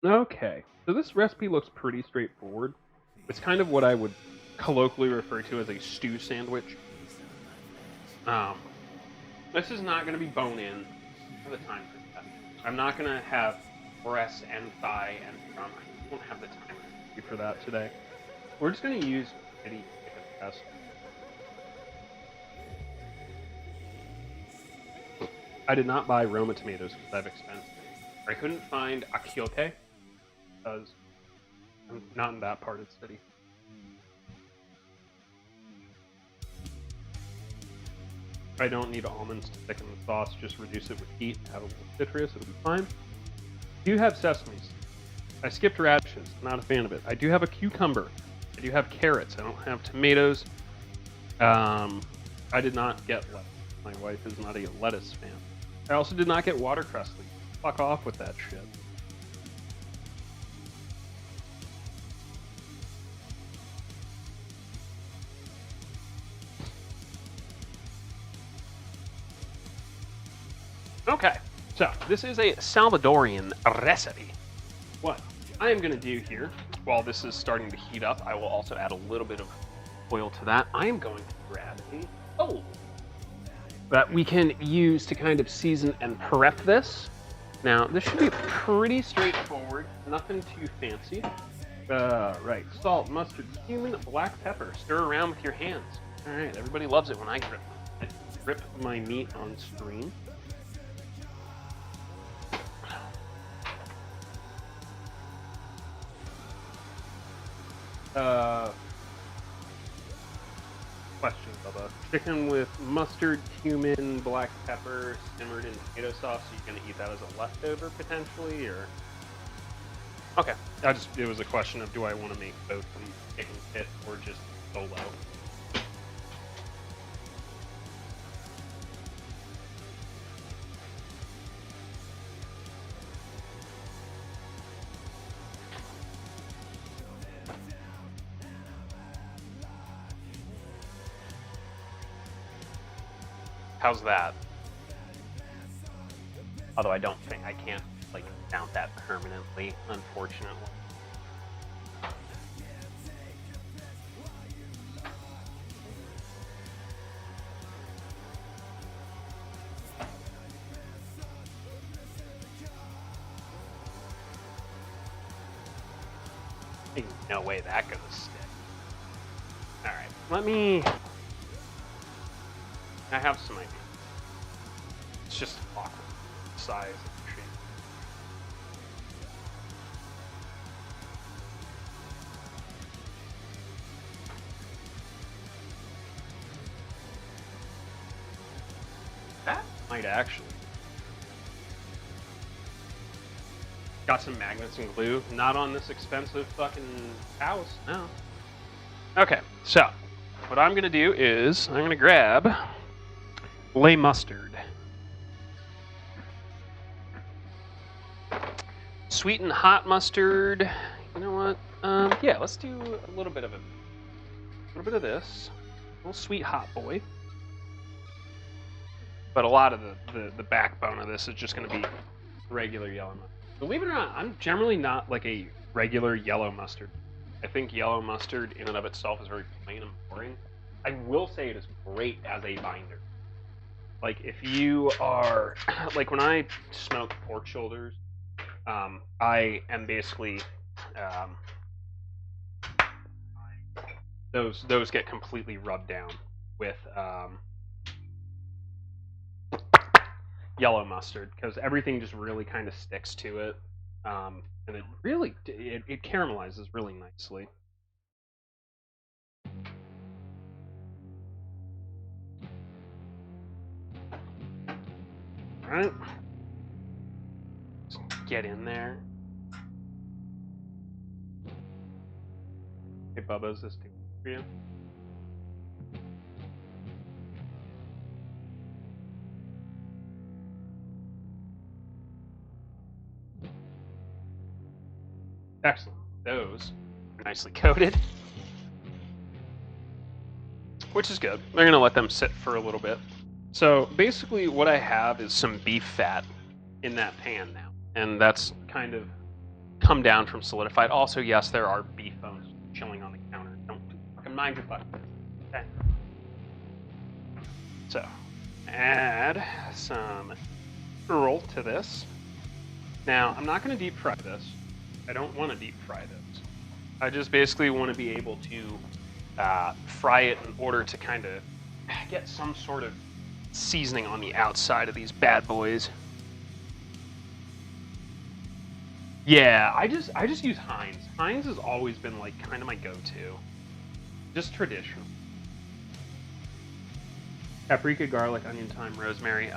Okay, so this recipe looks pretty straightforward. It's kind of what I would colloquially refer to as a stew sandwich. This is not going to be bone-in for the time for that. I'm not going to have breast and thigh and drum. I don't have the time for that today. We're just going to use any chicken breast. I did not buy Roma tomatoes because that's expensive. I couldn't find achiote because I'm not in that part of the city. I don't need almonds to thicken the sauce, just reduce it with heat, add a little citrus, it'll be fine. I do have sesame seeds. I skipped radishes, not a fan of it. I do have a cucumber. I do have carrots. I don't have tomatoes. I did not get lettuce. My wife is not a lettuce fan. I also did not get watercress leaves. Fuck off with that shit. Okay, so this is a Salvadorian recipe. What I am going to do here, while this is starting to heat up, I will also add a little bit of oil to that. I am going to grab a bowl that we can use to kind of season and prep this. Now, this should be pretty straightforward, nothing too fancy. Right, salt, mustard, cumin, black pepper. Stir around with your hands. All right, everybody loves it when I grip my meat on screen. Question, Bubba. Chicken with mustard, cumin, black pepper, simmered in tomato sauce. Are you gonna eat that as a leftover potentially, or? Okay, it was a question of do I want to make both from chicken pit or just solo? How's that? Although I don't think I can't like mount that permanently, unfortunately. Ain't no way that goes stick. Alright, let me... I have some ideas. It's just awkward. Size and shape. That might actually. Got some magnets and glue. Not on this expensive fucking house, no. Okay, so what I'm gonna do is I'm gonna grab lay mustard. Sweet and hot mustard. You know what? Yeah, let's do a little bit of this. A little sweet hot boy. But a lot of the backbone of this is just gonna be regular yellow mustard. Believe it or not, I'm generally not like a regular yellow mustard. I think yellow mustard in and of itself is very plain and boring. I will say it is great as a binder. Like if you are, like when I smoke pork shoulders, I am basically, those get completely rubbed down with yellow mustard because everything just really kind of sticks to it, and it really it caramelizes really nicely. All right, just get in there. Hey Bubba, is this too much for you? Excellent. Those are nicely coated, which is good. They're gonna let them sit for a little bit. So basically what I have is some beef fat in that pan now. And that's kind of come down from solidified. Also, yes, there are beef bones chilling on the counter. Don't fucking mind your butt. Okay. So, add some Earl to this. Now, I'm not going to deep fry this. I don't want to deep fry this. I just basically want to be able to fry it in order to kind of get some sort of seasoning on the outside of these bad boys. Yeah, I just use Heinz. Heinz has always been like kind of my go-to. Just traditional. Paprika, garlic, onion, thyme, rosemary.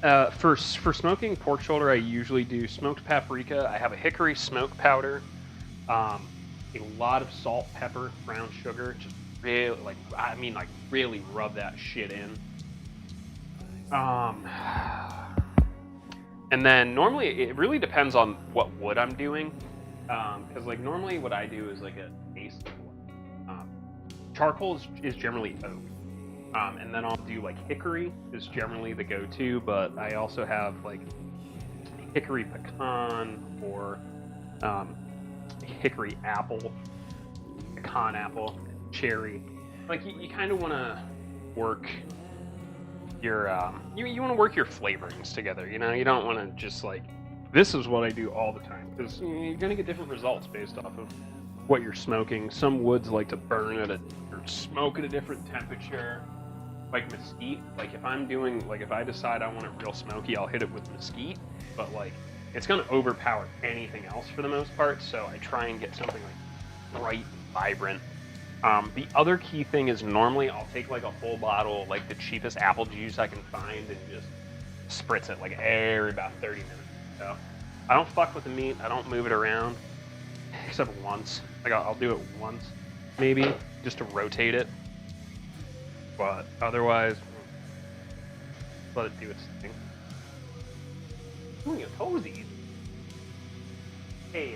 For smoking pork shoulder, I usually do smoked paprika. I have a hickory smoke powder, a lot of salt, pepper, brown sugar. Just really really rub that shit in. And then normally it really depends on what wood I'm doing, because like normally what I do is like a base of wood. Charcoal is generally oak. And then I'll do like hickory is generally the go-to, but I also have like hickory pecan or hickory apple, pecan apple, cherry. Like you kind of want to work your you want to work your flavorings together. You know, you don't want to just like this is what I do all the time because you're gonna get different results based off of what you're smoking. Some woods like to burn or smoke at a different temperature. Like mesquite, like if I'm doing, like if I decide I want it real smoky, I'll hit it with mesquite, but like it's gonna overpower anything else for the most part, so I try and get something like bright and vibrant. The other key thing is normally I'll take like a full bottle, like the cheapest apple juice I can find and just spritz it like every about 30 minutes. So I don't fuck with the meat, I don't move it around, except once. Like I'll do it once, maybe, just to rotate it. But otherwise, let it do its thing. Ooh, your toesies. Hey.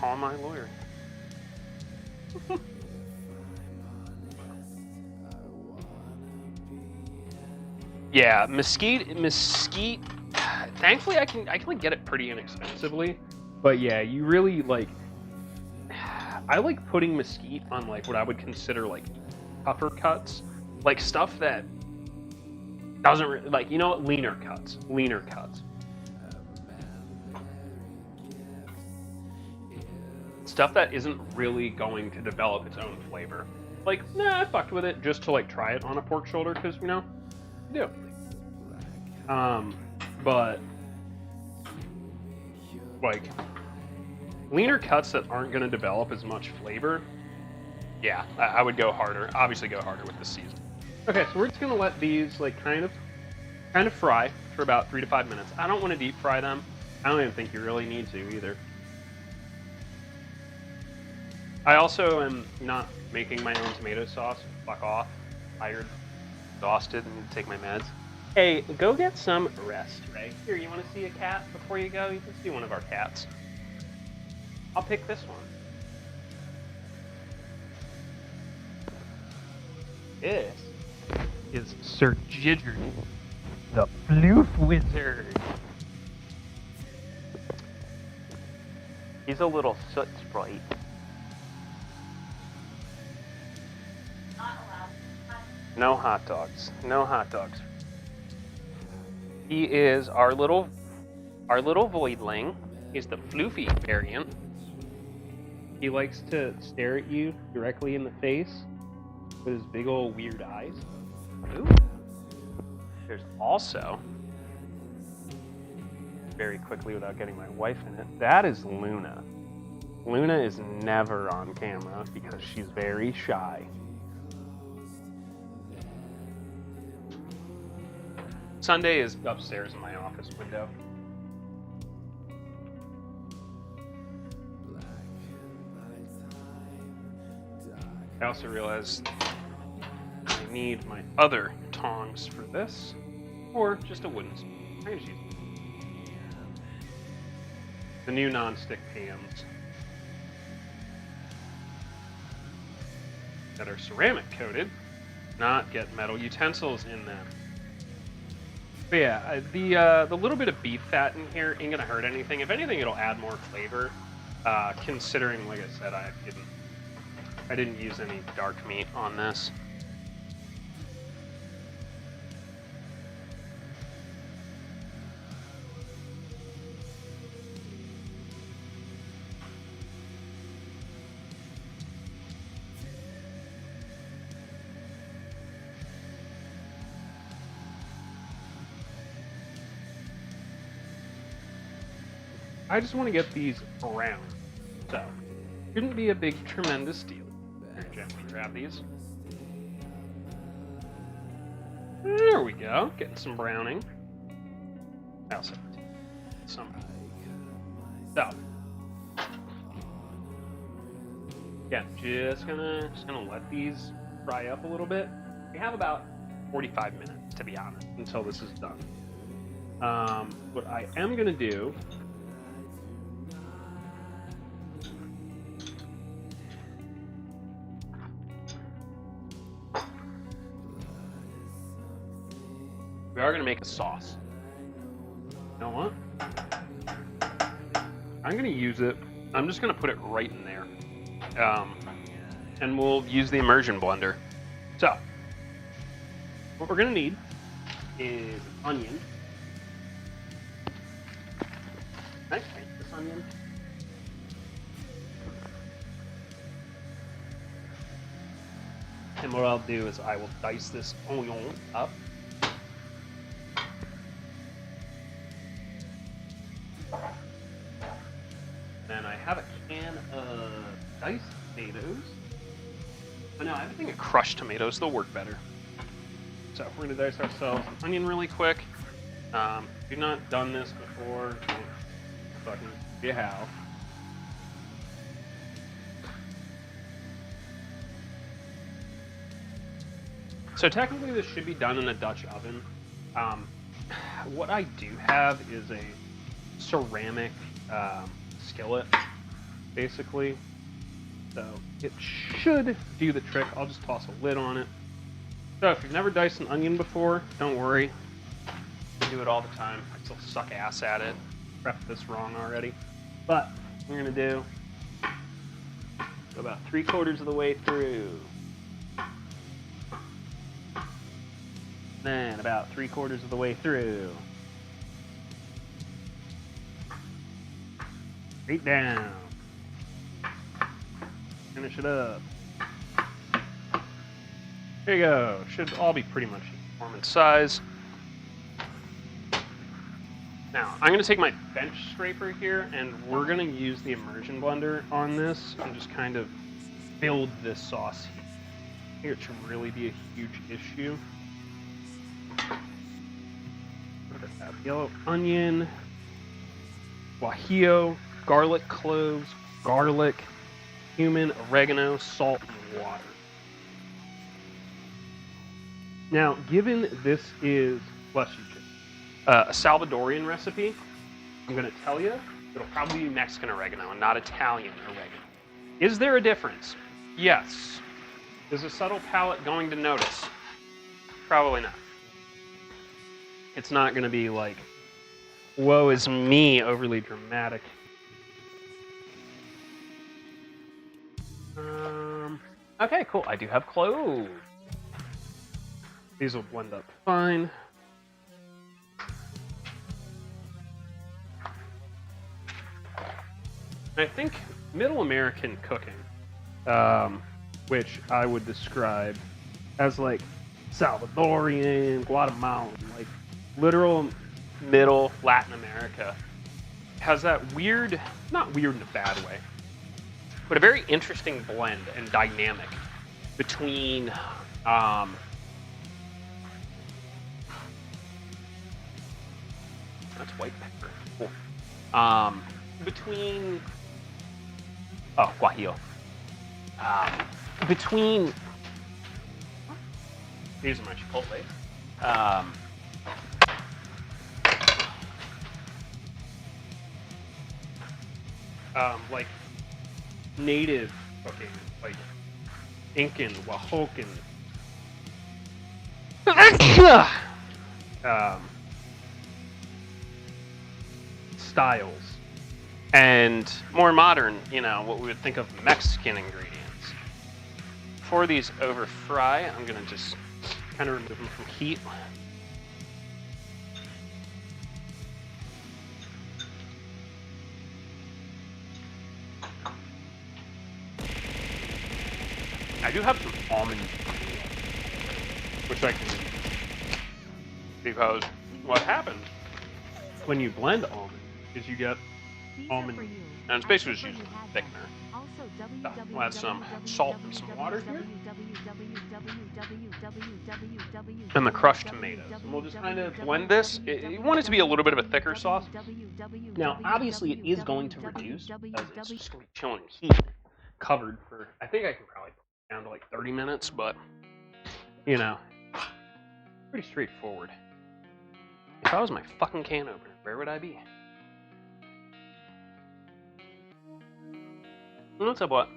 call my lawyer. Yeah, mesquite. Thankfully, I can like get it pretty inexpensively. But yeah, you really like. I like putting mesquite on like what I would consider like tougher cuts, like stuff that doesn't like leaner cuts. Stuff that isn't really going to develop its own flavor. Like, nah, I fucked with it just to like try it on a pork shoulder because you do. But like leaner cuts that aren't going to develop as much flavor, yeah, I would go harder. Obviously, go harder with the season. Okay, so we're just going to let these like kind of fry for about 3 to 5 minutes. I don't want to deep fry them. I don't even think you really need to either. I also am not making my own tomato sauce. Fuck off. Tired, exhausted, and need to take my meds. Hey, go get some rest, Ray. Here, you want to see a cat before you go? You can see one of our cats. I'll pick this one. This is Sir Ginger, the floof wizard. He's a little soot sprite. Not allowed. No hot dogs. No hot dogs. He is our little voidling. He's the floofy variant. He likes to stare at you directly in the face with his big old weird eyes. Ooh. There's also, very quickly without getting my wife in it, that is Luna. Luna is never on camera because she's very shy. Sunday is upstairs in my office window. I also realized I need my other tongs for this, or just a wooden spoon. I can just use the new non-stick pans that are ceramic coated, not get metal utensils in them. But yeah, the little bit of beef fat in here ain't gonna hurt anything. If anything, it'll add more flavor. Considering, like I said, I didn't use any dark meat on this. I just want to get these brown, so shouldn't be a big, tremendous deal. Very gently grab these. There we go, getting some browning. I also have some. So, yeah, just gonna let these fry up a little bit. We have about 45 minutes, to be honest, until this is done. What I am gonna do. We are going to make a sauce. You know what? I'm going to use it. I'm just going to put it right in there. And we'll use the immersion blender. So, what we're going to need is onion. Can I paint this onion? And what I'll do is I will dice this onion up. Then I have a can of diced tomatoes. Oh no, I have a thing of crushed tomatoes. They'll work better. So we're gonna dice ourselves an onion really quick. If you've not done this before, don't fucking be how. So technically this should be done in a Dutch oven. What I do have is a ceramic skillet basically. So it should do the trick. I'll just toss a lid on it. So if you've never diced an onion before, don't worry. I do it all the time. I still suck ass at it. Prepped this wrong already. But we're gonna do about 3/4 of the way through. Then about 3/4 of the way through. Straight down. Finish it up. There you go. Should all be pretty much uniform in size. Now, I'm going to take my bench scraper here, and we're going to use the immersion blender on this and just kind of build this sauce here. It should really be a huge issue. What is that? Yellow onion, guajillo, garlic cloves, garlic, cumin, oregano, salt, and water. Now, given this is, bless you, Jim, a Salvadorian recipe, I'm going to tell you, it'll probably be Mexican oregano and not Italian oregano. Is there a difference? Yes. Is a subtle palate going to notice? Probably not. It's not going to be like, woe is me, overly dramatic. Okay, cool. I do have cloves. These will blend up fine. I think Middle American cooking, which I would describe as like Salvadorian, Guatemalan, like literal middle Latin America, has that weird, not weird in a bad way, but a very interesting blend and dynamic between that's white pepper. Cool. Between guajillo. Between these are my chipotle. Like native cooking, like Incan, Oaxacan, styles, and more modern, you know, what we would think of Mexican ingredients. Before these over fry, I'm gonna just kind of remove them from heat. I do have some almond, which I can, because what happens when you blend almond is you get almond, and it's basically just using thickener. We'll add some salt and some water here, and the crushed tomatoes. And we'll just kind of blend this. You want it to be a little bit of a thicker sauce. Now, obviously, it is going to reduce, because it's just going to be chilling in heat, covered for, I think I can probably put it down to like 30 minutes, but, you know, pretty straightforward. If I was my fucking can opener, where would I be? What's up, what?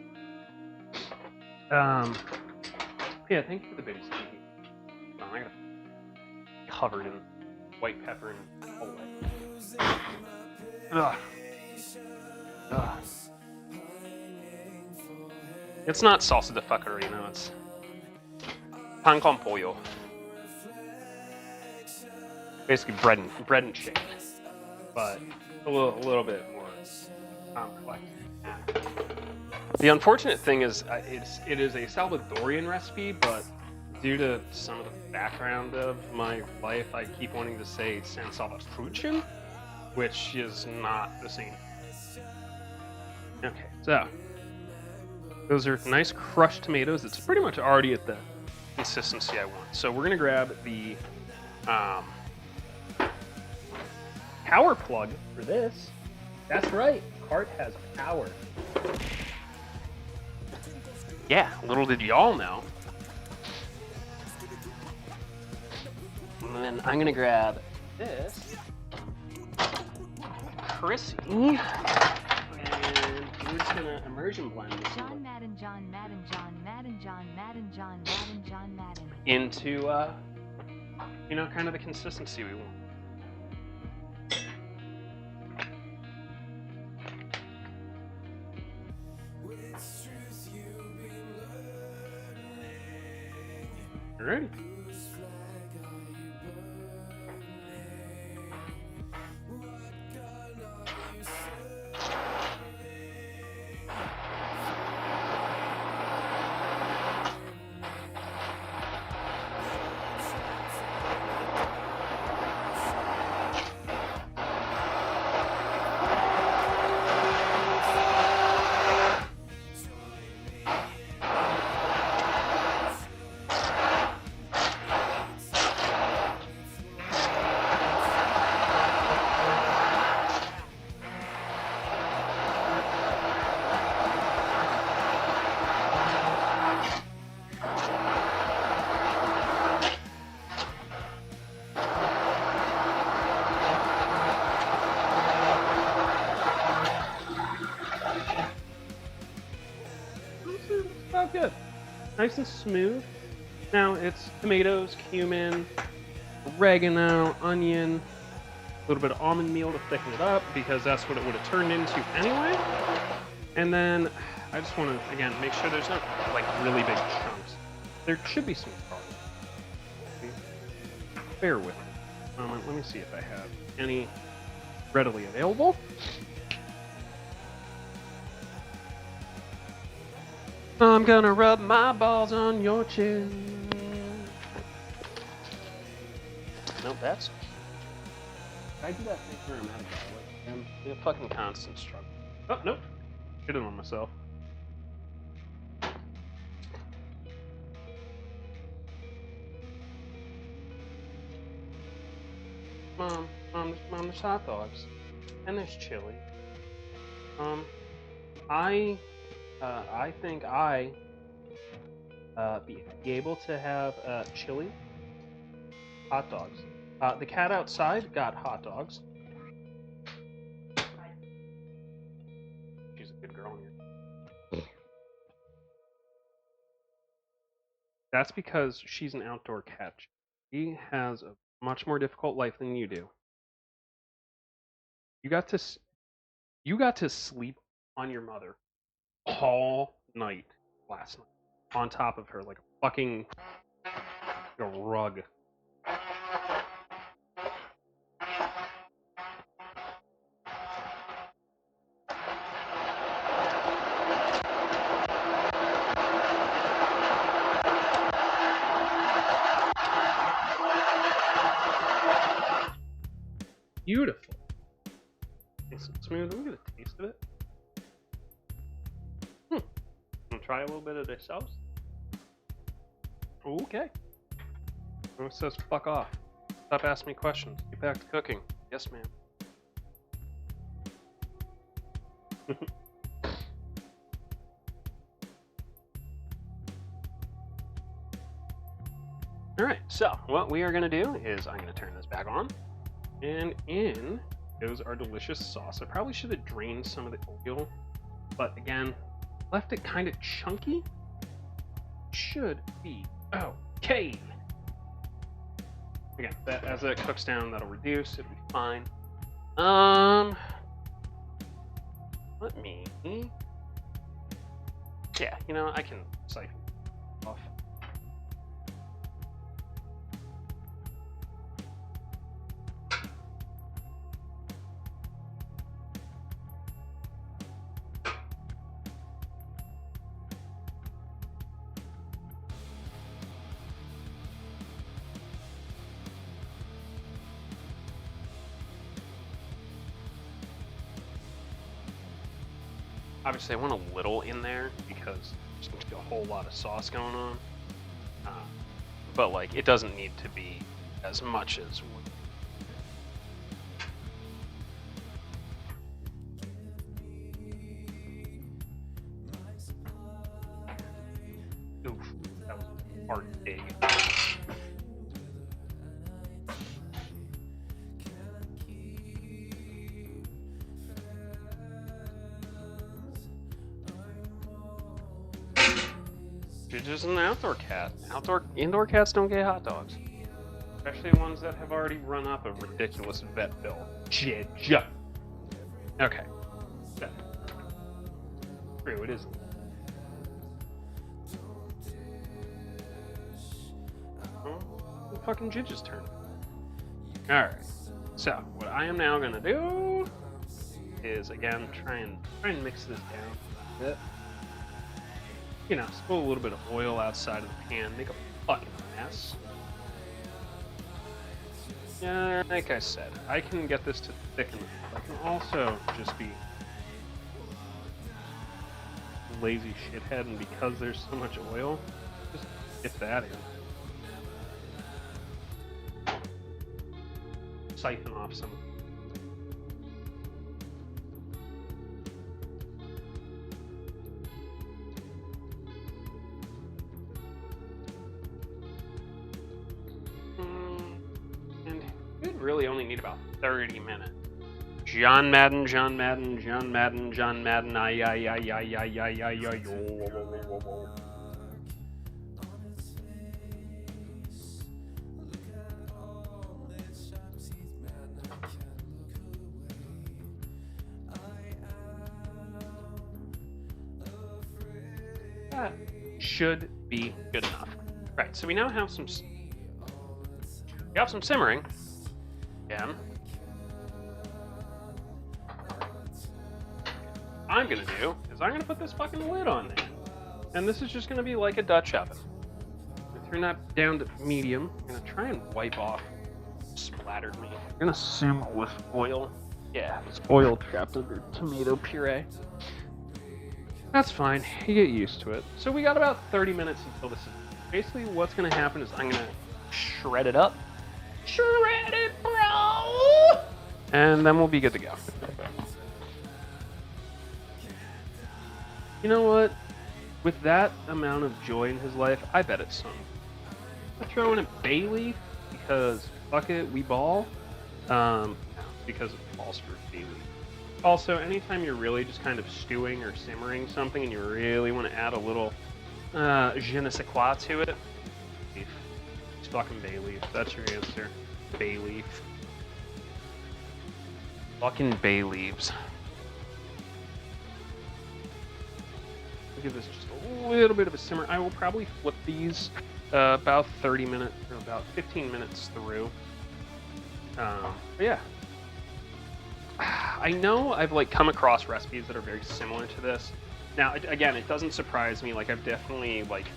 Yeah, thank you for the baby sticky. I got covered in white pepper and all that. Ugh. Ugh. It's not salsa de fuckerino, it's pan con pollo. Basically bread and chicken, but a little bit more complex. The unfortunate thing is, it is a Salvadorian recipe, but due to some of the background of my life, I keep wanting to say San Salvatruchin, which is not the same. Okay, so those are nice crushed tomatoes. It's pretty much already at the consistency I want. So we're gonna grab the power plug for this. That's right, cart has power. Yeah, little did y'all know. And then I'm gonna grab this Chrissy and we're just gonna immersion blend this John Madden, John Madden, John Madden, John Madden, John Madden, John Madden. into you know, kind of the consistency we want. Alrighty. About good. Nice and smooth. Now it's tomatoes, cumin, oregano, onion, a little bit of almond meal to thicken it up because that's what it would have turned into anyway. And then I just want to, again, make sure there's not like really big chunks. There should be some garlic. Bear with me. Let me see if I have any readily available. I'm gonna rub my balls on your chin. Nope, that's. I do that thing where I'm out of garlic. I'm a fucking constant struggle. Oh, nope. Hit it on myself. Mom, there's hot dogs. And there's chili. I think be able to have chili, hot dogs. The cat outside got hot dogs. She's a good girl here. That's because she's an outdoor cat. She has a much more difficult life than you do. You got to sleep on your mother all night last night on top of her like a fucking rug. Beautiful. Nice and smooth. Let me get a taste of it. Gonna try a little bit of this sauce. Okay. It says fuck off. Stop asking me questions. Get back to cooking. Yes, ma'am. Alright, so what we are going to do is I'm going to turn this back on. And in goes our delicious sauce. I probably should have drained some of the oil. But again, left it kind of chunky. Should be okay. Again, that as it cooks down, that'll reduce. It'll be fine. Let me. Yeah, you know, I can siphon off. Obviously, I want a little in there because there's going to be a whole lot of sauce going on. But, like, it doesn't need to be as much as... Oof, that was a hard dig. You're just an outdoor cat. Indoor cats don't get hot dogs. Especially ones that have already run up a ridiculous vet bill. Jidge. Okay. Vet. True, it is. Oh, the fucking Jidge's turn. Alright. So, what I am now gonna do is again try and mix this down a bit. You know, spill a little bit of oil outside of the pan, make a fucking mess. Yeah, like I said, I can get this to thicken. I can also just be a lazy shithead, and because there's so much oil, just get that in. Siphon off some. And you'd really only need about 30 minutes. John Madden, ay, ay, ay, ay, ay, ay, ay, ay, yo. That should be good enough. Right, so we now have some simmering. Again. I'm gonna do is I'm gonna put this fucking lid on there. And this is just gonna be like a Dutch oven. I'm gonna turn that down to medium. I'm gonna try and wipe off splattered me. I'm gonna assume with oil. Yeah, it's oil trapped under tomato puree. That's fine, you get used to it. So we got about 30 minutes until this is. Basically what's gonna happen is I'm gonna shred it up. Shred it, bro! And then we'll be good to go. You know what? With that amount of joy in his life, I bet it's some. I throw in a bay leaf because fuck it, we ball. Because it falls for bay leaf. Also, anytime you're really just kind of stewing or simmering something and you really want to add a little je ne sais quoi to it, it's fucking bay leaf. That's your answer. Bay leaf. Fucking bay leaves. I'll give this just a little bit of a simmer. I will probably flip these about 30 minutes or about 15 minutes through. But yeah. I know I've like come across recipes that are very similar to this. Now, again, it doesn't surprise me. Like I've definitely like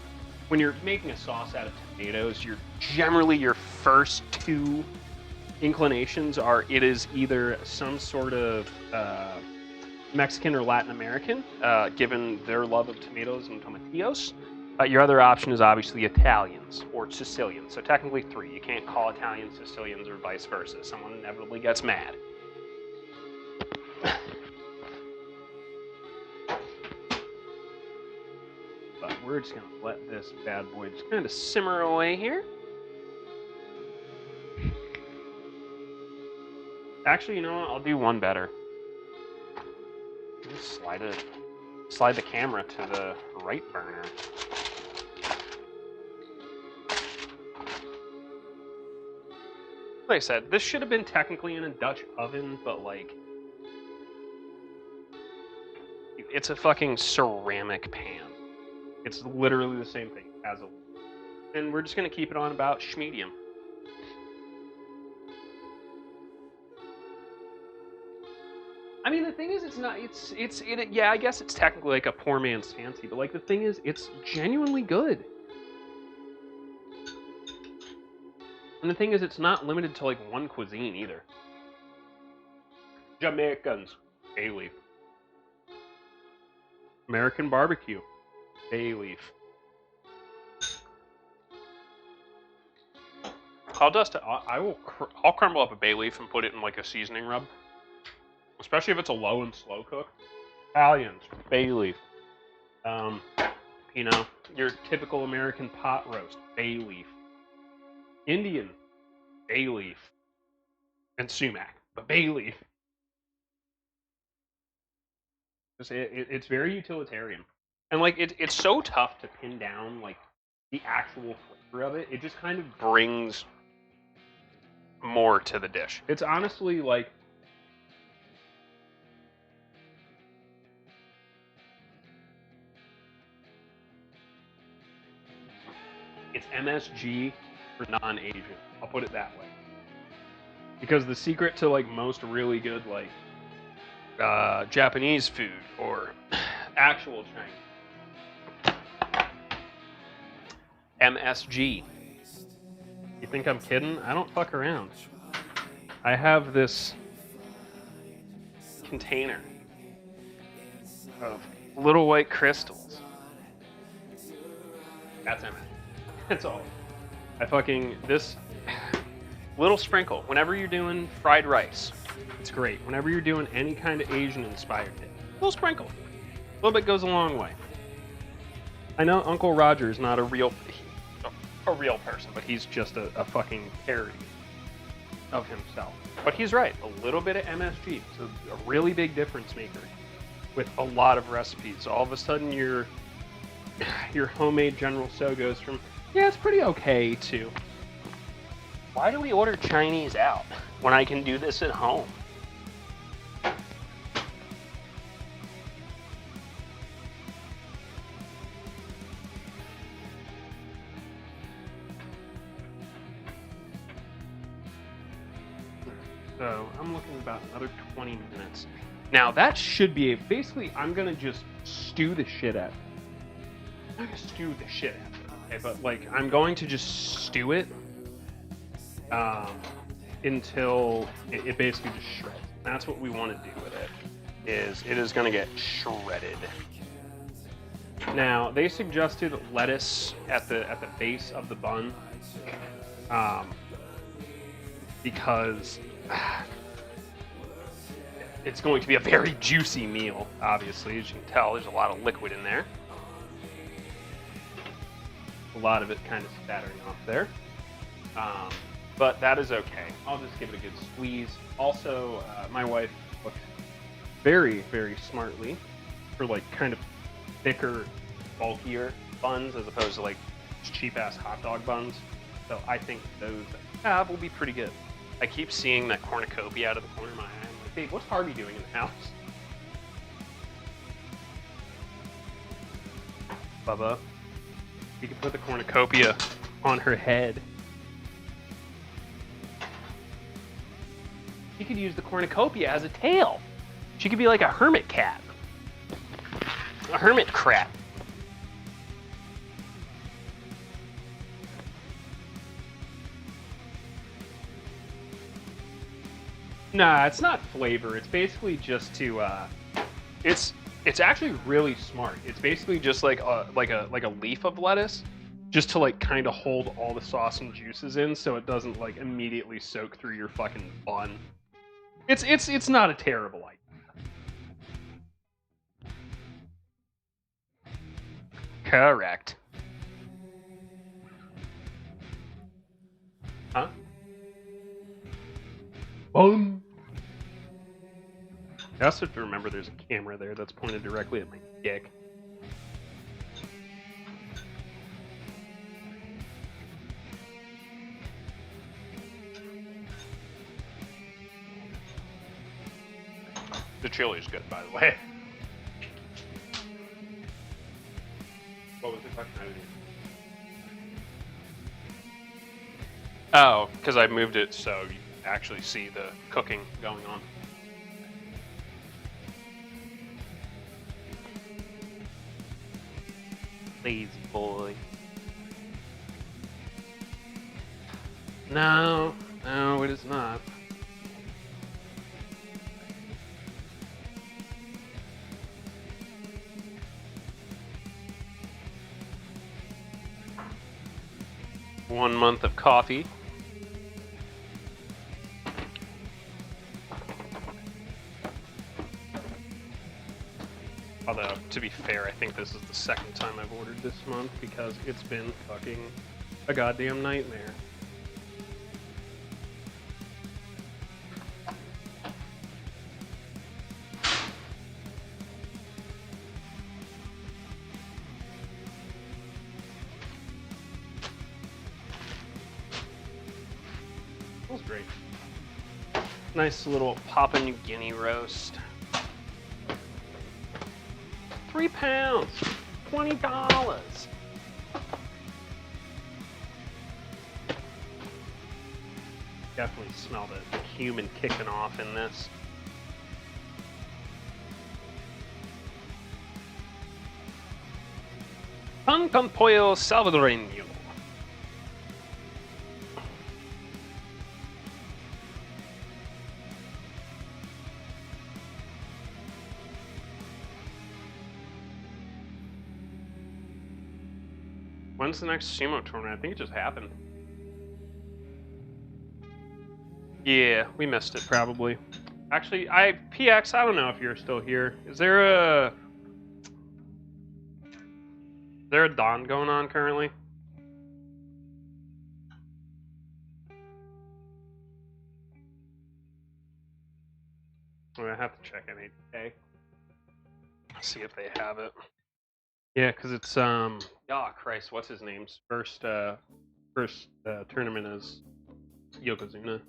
when you're making a sauce out of tomatoes, you're generally your first two inclinations are it is either some sort of Mexican or Latin American, given their love of tomatoes and tomatillos. Your other option is obviously Italians or Sicilians. So technically three. You can't call Italians Sicilians or vice versa. Someone inevitably gets mad. But we're just going to let this bad boy just kind of simmer away here. Actually, you know what? I'll do one better. Just slide the camera to the right burner. Like I said, this should have been technically in a Dutch oven, but like, it's a fucking ceramic pan. It's literally the same thing as a, and we're just gonna keep it on about schmedium. I mean, the thing is, it's not. Yeah, I guess it's technically like a poor man's fancy, but like the thing is, it's genuinely good. And the thing is, it's not limited to like one cuisine either. Jamaicans, bay leaf. American barbecue, bay leaf. I'll crumble up a bay leaf and put it in like a seasoning rub. Especially if it's a low and slow cook. Italians, bay leaf. You know, your typical American pot roast, bay leaf. Indian, bay leaf. And sumac, but bay leaf. It's very utilitarian. And like it's so tough to pin down like the actual flavor of it. It just kind of brings more to the dish. It's honestly like it's MSG for non-Asian. I'll put it that way. Because the secret to like most really good like Japanese food or actual Chinese MSG. You think I'm kidding? I don't fuck around. I have this container of little white crystals. That's MS. That's all. This little sprinkle. Whenever you're doing fried rice, it's great. Whenever you're doing any kind of Asian inspired thing, a little sprinkle. A little bit goes a long way. I know Uncle Roger is not a real person, but he's just a fucking parody of himself. But he's right. A little bit of MSG. It's a really big difference maker with a lot of recipes. All of a sudden your homemade General So goes from, yeah, it's pretty okay, to, why do we order Chinese out when I can do this at home? So I'm looking about another 20 minutes. Now that should be basically, I'm gonna just stew the shit out. I'm gonna stew the shit out. Okay, but like I'm going to just stew it until it basically just shreds. That's what we want to do with it. It is going to get shredded. Now they suggested lettuce at the base of the bun, because it's going to be a very juicy meal. Obviously, as you can tell, there's a lot of liquid in there. A lot of it kind of spattering off there. But that is okay. I'll just give it a good squeeze. Also, my wife cooked very, very smartly for like kind of thicker, bulkier buns as opposed to like cheap-ass hot dog buns. So I think those will be pretty good. I keep seeing that cornucopia out of the corner of my eye. I'm like, babe, what's Harvey doing in the house? Bubba, you can put the cornucopia on her head. She could use the cornucopia as a tail. She could be like a hermit cat. A hermit crab. Nah, it's not flavor. It's basically just to it's actually really smart. It's basically just like a leaf of lettuce, just to like kind of hold all the sauce and juices in, so it doesn't like immediately soak through your fucking bun. It's not a terrible idea. Correct. Huh? Boom. I also have to remember there's a camera there that's pointed directly at my dick. The chili's good, by the way. What was the question? Oh, because I moved it so you actually see the cooking going on. Lazy boy. No, it is not. One month of coffee. Although, to be fair, I think this is the second time I've ordered this month because it's been fucking a goddamn nightmare. Smells great. Nice little Papua New Guinea roast. 3 pounds, $20. Definitely smell the cumin kicking off in this. Pan con pollo salvadoreño. When's the next sumo tournament? I think it just happened. Yeah, we missed it probably. Actually, PX, I don't know if you're still here. Is there a Don going on currently? I'm gonna have to check NHK. See if they have it. Yeah, because it's oh Christ, what's his name's first tournament is Yokozuna.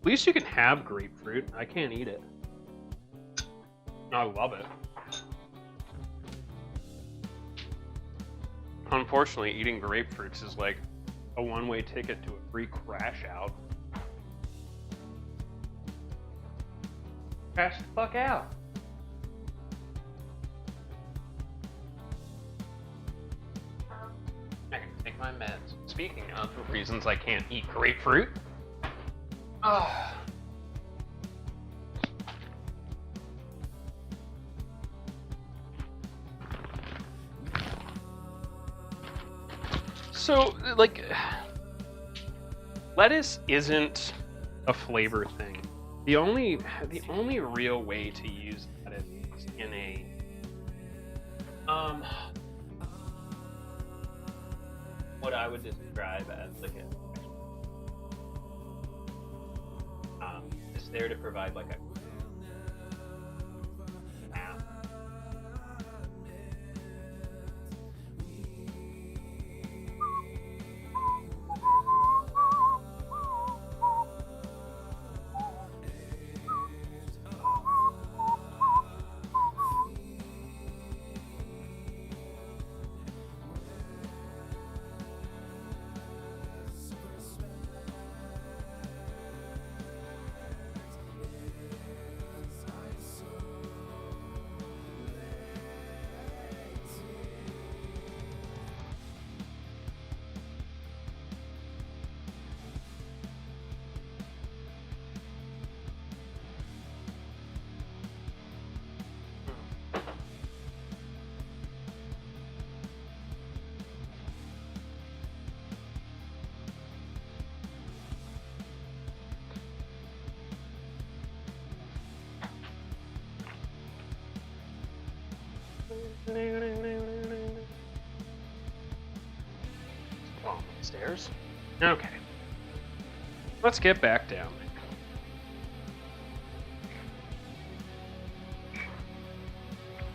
At least you can have grapefruit. I can't eat it. I love it. Unfortunately, eating grapefruits is like a one-way ticket to a free crash out. Crash the fuck out. I can take my meds. Speaking of reasons I can't eat grapefruit. So, like, lettuce isn't a flavor thing. The only real way to use lettuce is in a what I would describe as like it's there to provide like a Stairs. Okay. Let's get back down.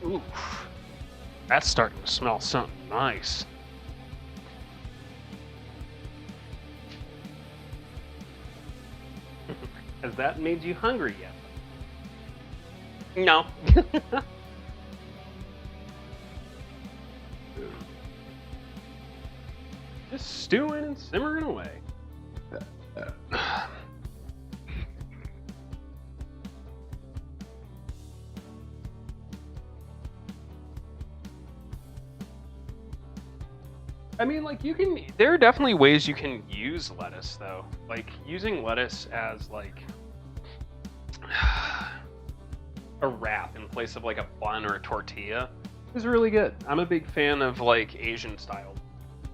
Ooh. That's starting to smell something nice. Has that made you hungry yet? No. Just stewing and simmering away. I mean, like, you can, there are definitely ways you can use lettuce, though. Like, using lettuce as, like, a wrap in place of, like, a bun or a tortilla is really good. I'm a big fan of, like, Asian style,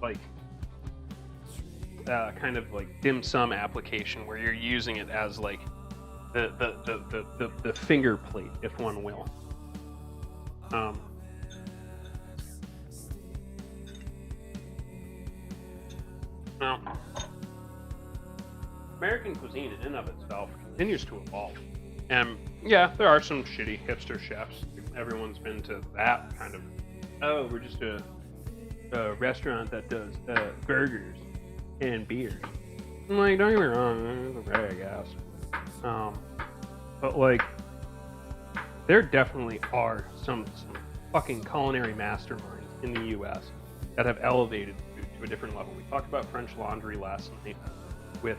like, kind of, like, dim sum application where you're using it as, like, the finger plate, if one will. Now, American cuisine in and of itself continues to evolve. And yeah, there are some shitty hipster chefs. Everyone's been to that kind of, oh, we're just a restaurant that does burgers and beer. I'm like, don't get me wrong, it's okay, I guess. But like, there definitely are some fucking culinary masterminds in the U.S. that have elevated food to a different level. We talked about French Laundry last night with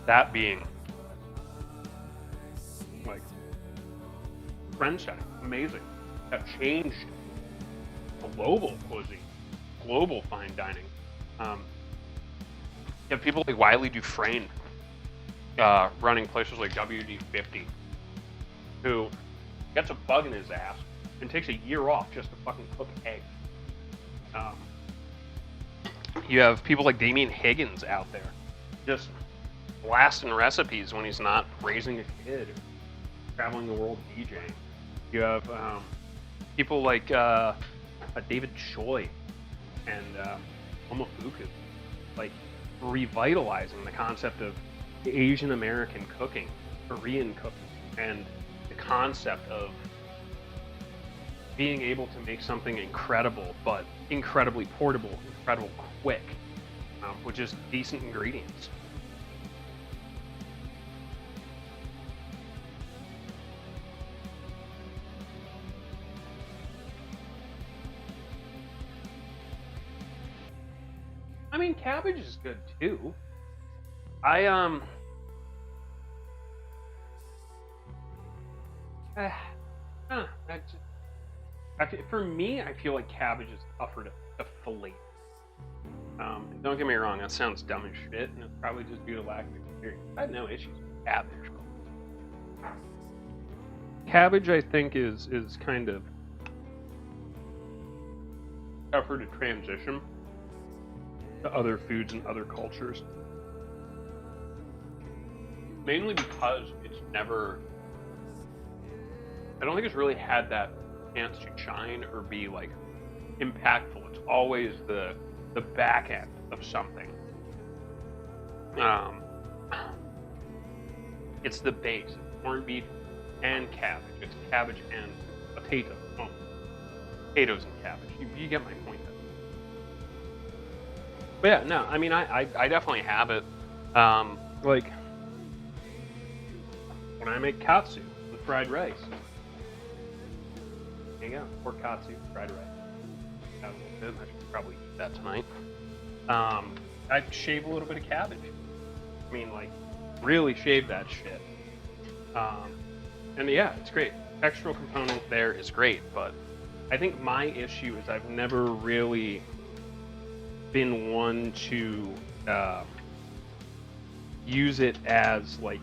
that being like French dining, amazing. That changed global cuisine, global fine dining. You have people like Wiley Dufresne running places like WD-50, who gets a bug in his ass and takes a year off just to fucking cook eggs. You have people like Damian Higgins out there just blasting recipes when he's not raising a kid or traveling the world DJing. You have people like David Choi and Momofuku, like revitalizing the concept of Asian American cooking, Korean cooking, and the concept of being able to make something incredible, but incredibly portable, incredible quick, with just decent ingredients. I mean, cabbage is good too. For me, I feel like cabbage is tougher to fillet. Don't get me wrong, that sounds dumb as shit, and it's probably just due to lack of experience. I had no issues with cabbage. Cabbage, I think, is kind of tougher to transition to other foods and other cultures. Mainly because it's never, I don't think it's really had that chance to shine or be like impactful. It's always the back end of something. It's the base. It's corned beef and cabbage. It's cabbage and potato. Oh, potatoes and cabbage. You get my point. But yeah, no, I mean, I definitely have it. Like, when I make katsu with fried rice. There you go, pork katsu, fried rice. Have a little bit, I should probably eat that tonight. I shave a little bit of cabbage. I mean, like, really shave that shit. And yeah, it's great. Textural component there is great, but I think my issue is I've never really been one to use it as like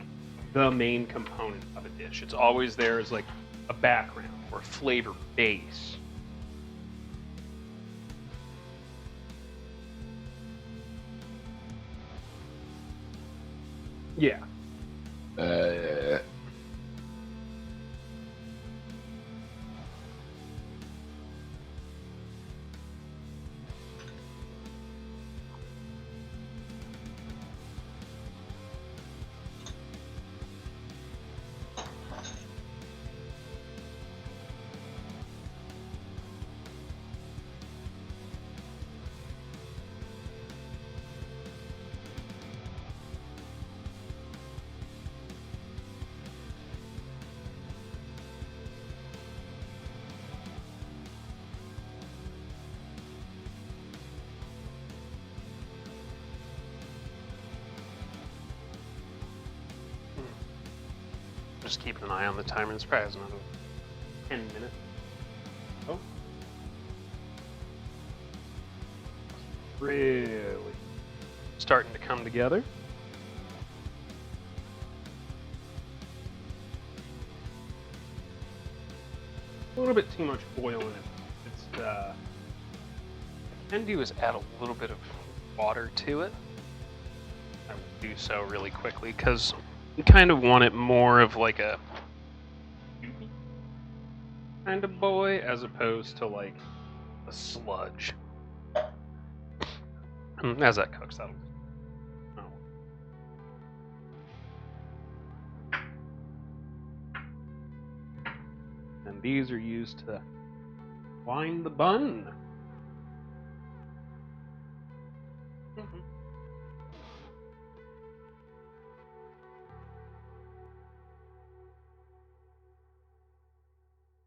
the main component of a dish. It's always there as like a background or flavor base. Yeah. Just keeping an eye on the timer. It's probably another 10 minutes. Oh. Really starting to come together. A little bit too much oil in it. It's what I can do is add a little bit of water to it. I will do so really quickly because you kind of want it more of like a kind of boy as opposed to like a sludge. As that cooks, that'll. Oh. And these are used to line the bun.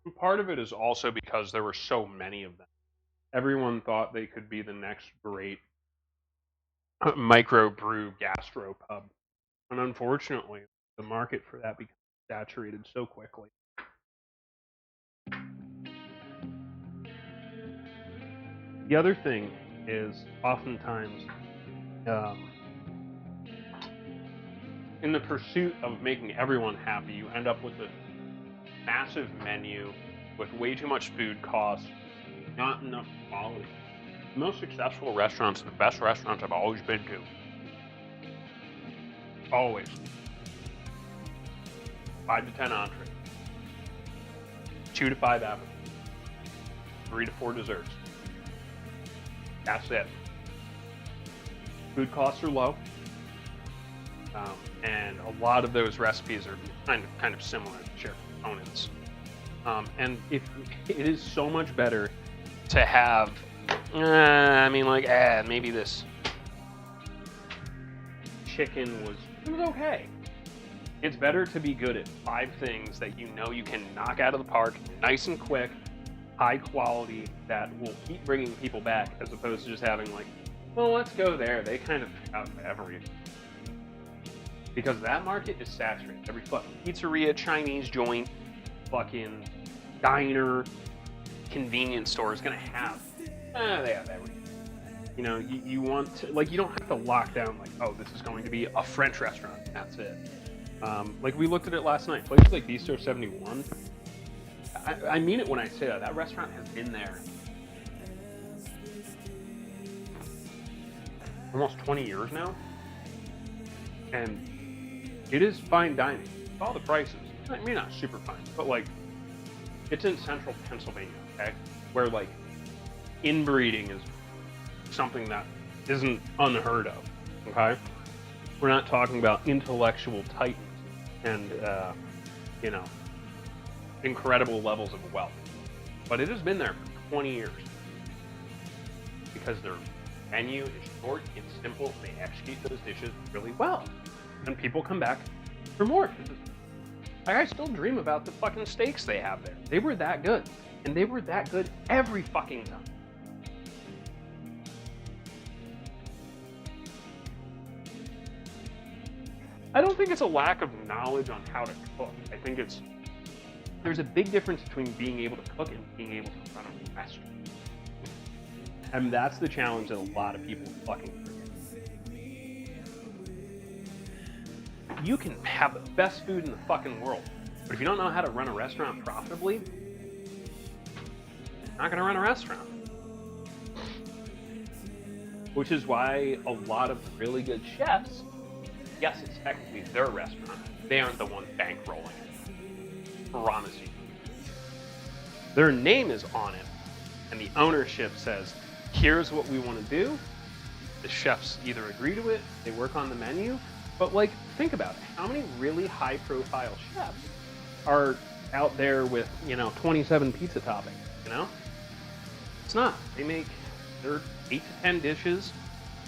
And part of it is also because there were so many of them. Everyone thought they could be the next great microbrew gastropub. And unfortunately, the market for that became saturated so quickly. The other thing is oftentimes in the pursuit of making everyone happy, you end up with a massive menu with way too much food costs, not enough quality. The most successful restaurants, the best restaurants I've always been to, always 5 to 10 entrees, 2 to 5 appetizers, 3 to 4 desserts. That's it. Food costs are low, and a lot of those recipes are kind of similar to shared components. And if it is so much better to have, maybe this chicken was okay. It's better to be good at 5 things that you know you can knock out of the park, nice and quick, high quality, that will keep bringing people back, as opposed to just having like, well, let's go there. They kind of have everything. Because that market is saturated. Every fucking pizzeria, Chinese joint, fucking diner, convenience store is gonna have. They have everything. You know, you want to, like, you don't have to lock down like, oh, this is going to be a French restaurant. And that's it. Like we looked at it last night. Places like Bistro 71. I mean it when I say that. That restaurant has been there almost 20 years now. And it is fine dining. With all the prices. I mean, not super fine, but like, it's in central Pennsylvania, okay? Where like, inbreeding is something that isn't unheard of, okay? We're not talking about intellectual titans and, incredible levels of wealth. But it has been there for 20 years. Because their menu is short, it's simple, they execute those dishes really well. And people come back for more. Like, I still dream about the fucking steaks they have there. They were that good. And they were that good every fucking time. I don't think it's a lack of knowledge on how to cook. I think there's a big difference between being able to cook and being able to run a restaurant. And that's the challenge that a lot of people fucking forget. You can have the best food in the fucking world, but if you don't know how to run a restaurant profitably, you're not gonna run a restaurant. Which is why a lot of really good chefs, yes, it's technically their restaurant, they aren't the one bankrolling it. Promise you. Their name is on it, and the ownership says, here's what we want to do. The chefs either agree to it, they work on the menu, but like, think about it. How many really high profile chefs are out there with, 27 pizza toppings, It's not. They make their 8 to 10 dishes,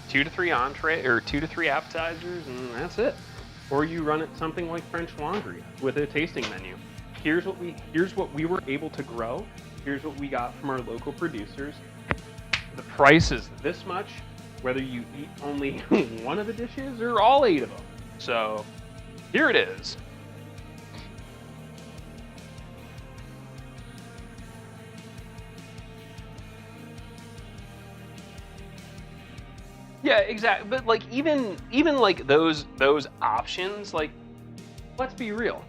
2 to 3 entree, or 2 to 3 appetizers, and that's it. Or you run it something like French Laundry with a tasting menu. Here's what we were able to grow. Here's what we got from our local producers. The price is this much, whether you eat only one of the dishes or all 8 of them. So here it is. Yeah, exactly. But like even like those options, like, let's be real.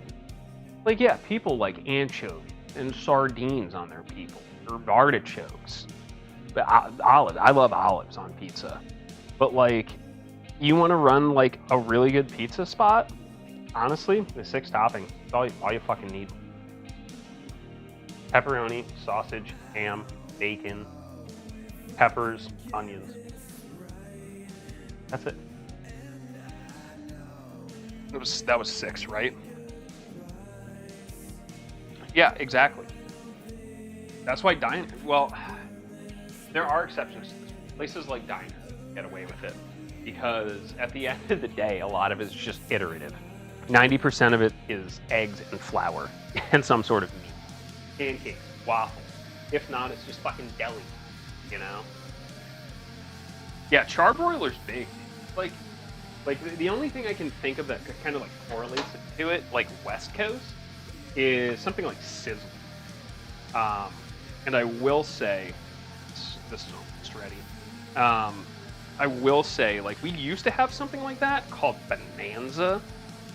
Like, yeah, people like anchovies and sardines on their people, or artichokes. But olives, I love olives on pizza. But like, you want to run like a really good pizza spot? Honestly, the 6 topping, it's all you fucking need. Pepperoni, sausage, ham, bacon, peppers, onions. That's it. That was 6, right? Yeah, exactly. That's why well, there are exceptions to this. Places like diners get away with it because at the end of the day, a lot of it is just iterative. 90% of it is eggs and flour and some sort of meat. Pancakes, waffles. If not, it's just fucking deli, you know? Yeah, charbroiler's big. Like the only thing I can think of that kind of like correlates to it, like West Coast, is something like sizzle. And I will say, this is almost ready. I will say, like, we used to have something like that called Bonanza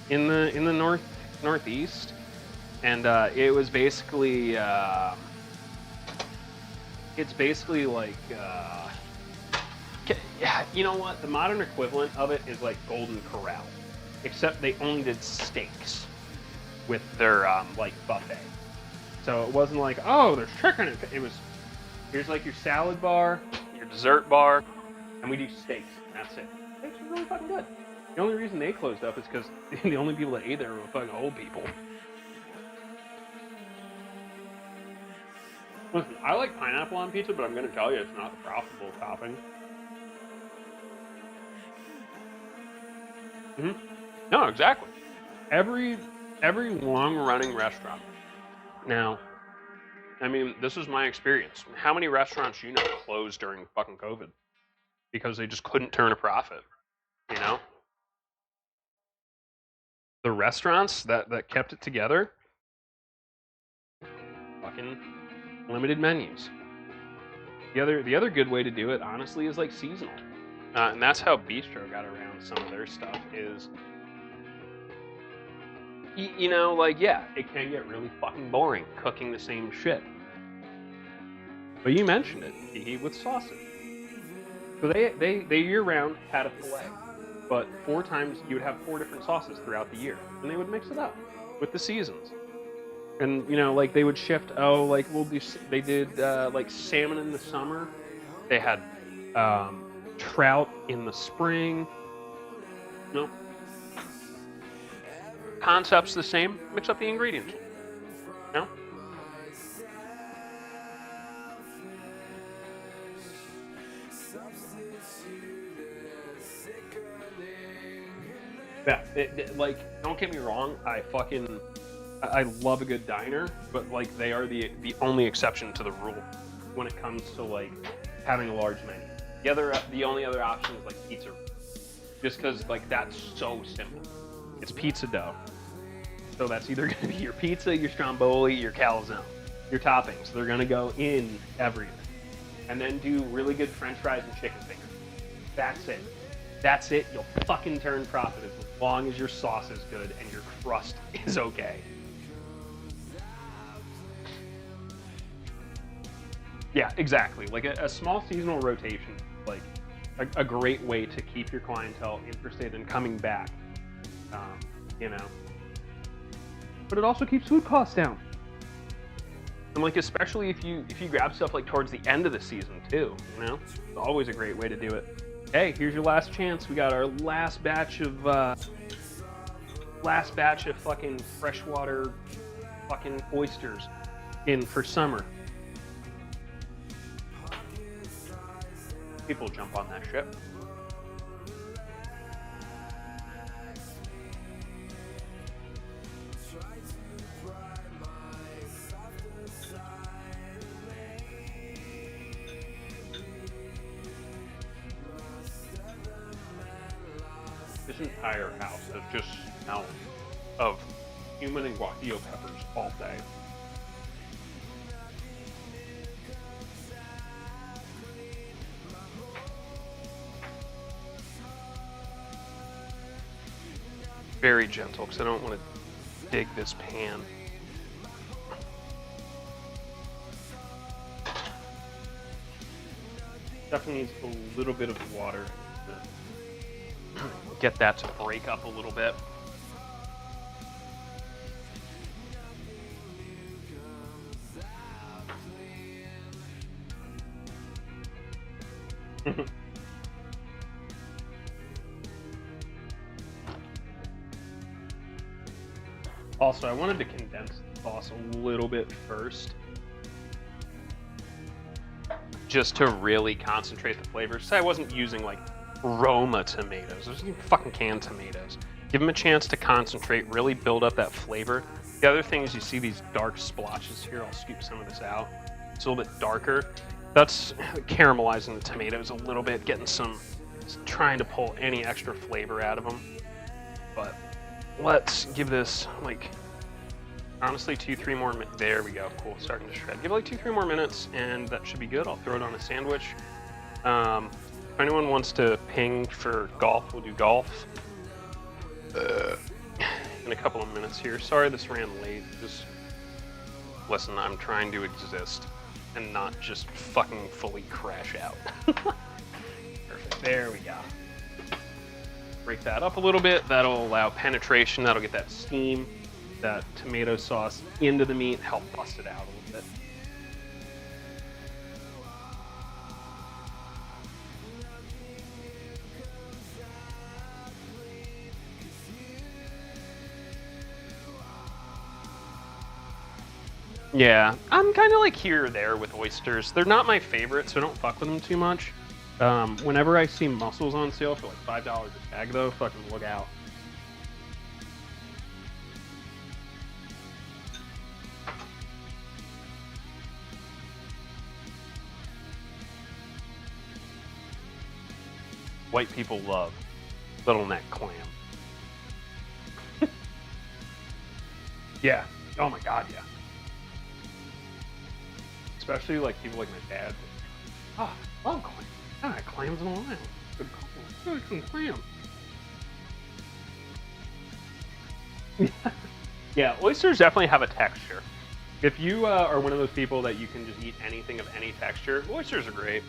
in the northeast, and it was basically it's basically like yeah, you know what? The modern equivalent of it is like Golden Corral, except they only did steaks with their like buffet. So it wasn't like, oh, there's chicken. It was, here's like your salad bar, your dessert bar, and we do steaks. That's it. Steaks are really fucking good. The only reason they closed up is because the only people that ate there were fucking old people. Listen, I like pineapple on pizza, but I'm going to tell you it's not the profitable topping. No, exactly. Every long-running restaurant. Now, I mean, this is my experience. How many restaurants you know closed during fucking COVID because they just couldn't turn a profit? You know, the restaurants that kept it together, fucking limited menus. The other good way to do it, honestly, is like seasonal, and that's how Bistro got around some of their stuff. Is you know, like, yeah, it can get really fucking boring cooking the same shit. But you mentioned it, he with sausage. So they year round had a filet, but 4 times you would have 4 different sauces throughout the year, and they would mix it up with the seasons. And you know, like they would shift. Oh, like they did like salmon in the summer. They had trout in the spring. No, concept's the same. Mix up the ingredients. No. Yeah, like, don't get me wrong. I love a good diner, but like they are the only exception to the rule when it comes to like having a large menu. The only other option is like pizza, just because like that's so simple. It's pizza dough, so that's either gonna be your pizza, your stromboli, your calzone, your toppings. They're gonna go in everything, and then do really good French fries and chicken fingers. That's it. That's it. You'll fucking turn profit as long as your sauce is good and your crust is okay. Yeah, exactly. Like a small seasonal rotation, like a great way to keep your clientele interested and coming back. You know, but it also keeps food costs down. And like, especially if you grab stuff like towards the end of the season too, you know, it's always a great way to do it. Hey, here's your last chance. We got our last batch of fucking freshwater fucking oysters in for summer. People jump on that ship. This entire house has just smelled of cumin and guajillo peppers all day. Very gentle, because I don't want to dig this pan. Definitely needs a little bit of water to get that to break up a little bit. Also, I wanted to condense the sauce a little bit first, just to really concentrate the flavors. So I wasn't using like Roma tomatoes. I was using fucking canned tomatoes. Give them a chance to concentrate, really build up that flavor. The other thing is you see these dark splotches here. I'll scoop some of this out. It's a little bit darker. That's caramelizing the tomatoes a little bit, getting some, trying to pull any extra flavor out of them. But let's give this like, honestly, 2-3 more minutes. There we go. Cool. Starting to shred. Give it like 2-3 more minutes, and that should be good. I'll throw it on a sandwich. If anyone wants to ping for golf, we'll do golf in a couple of minutes here. Sorry this ran late. Just listen, I'm trying to exist and not just fucking fully crash out. Perfect. There we go. Break that up a little bit. That'll allow penetration. That'll get that steam, that tomato sauce into the meat, help bust it out a little bit. Yeah, I'm kind of like here or there with oysters. They're not my favorite, so I don't fuck with them too much. Whenever I see mussels on sale for like $5 a bag, though, fucking look out. White people love little neck clam. Yeah. Oh my god, yeah. Especially like people like my dad. Oh, I love clams. I haven't had clams in a while. Good clam. Yeah, oysters definitely have a texture. If you are one of those people that you can just eat anything of any texture, oysters are great.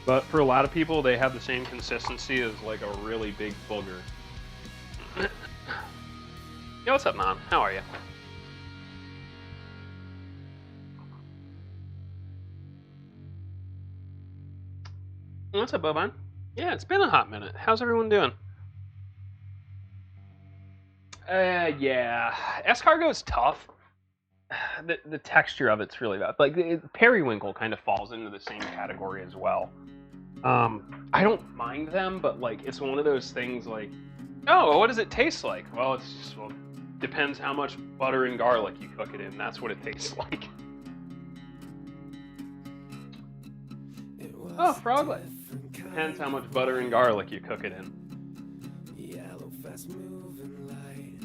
But for a lot of people, they have the same consistency as like a really big booger. Yo, what's up, Mom? How are you? What's up, Bobine? Yeah, it's been a hot minute. How's everyone doing? Yeah. Escargot is tough. The texture of it's really bad. Like, periwinkle kind of falls into the same category as well. I don't mind them, but, like, it's one of those things like, oh, what does it taste like? Well, it's just, well, depends how much butter and garlic you cook it in. That's what it tastes like. Oh, froglet. Depends how much butter and garlic you cook it in. Yellow, fast moving light.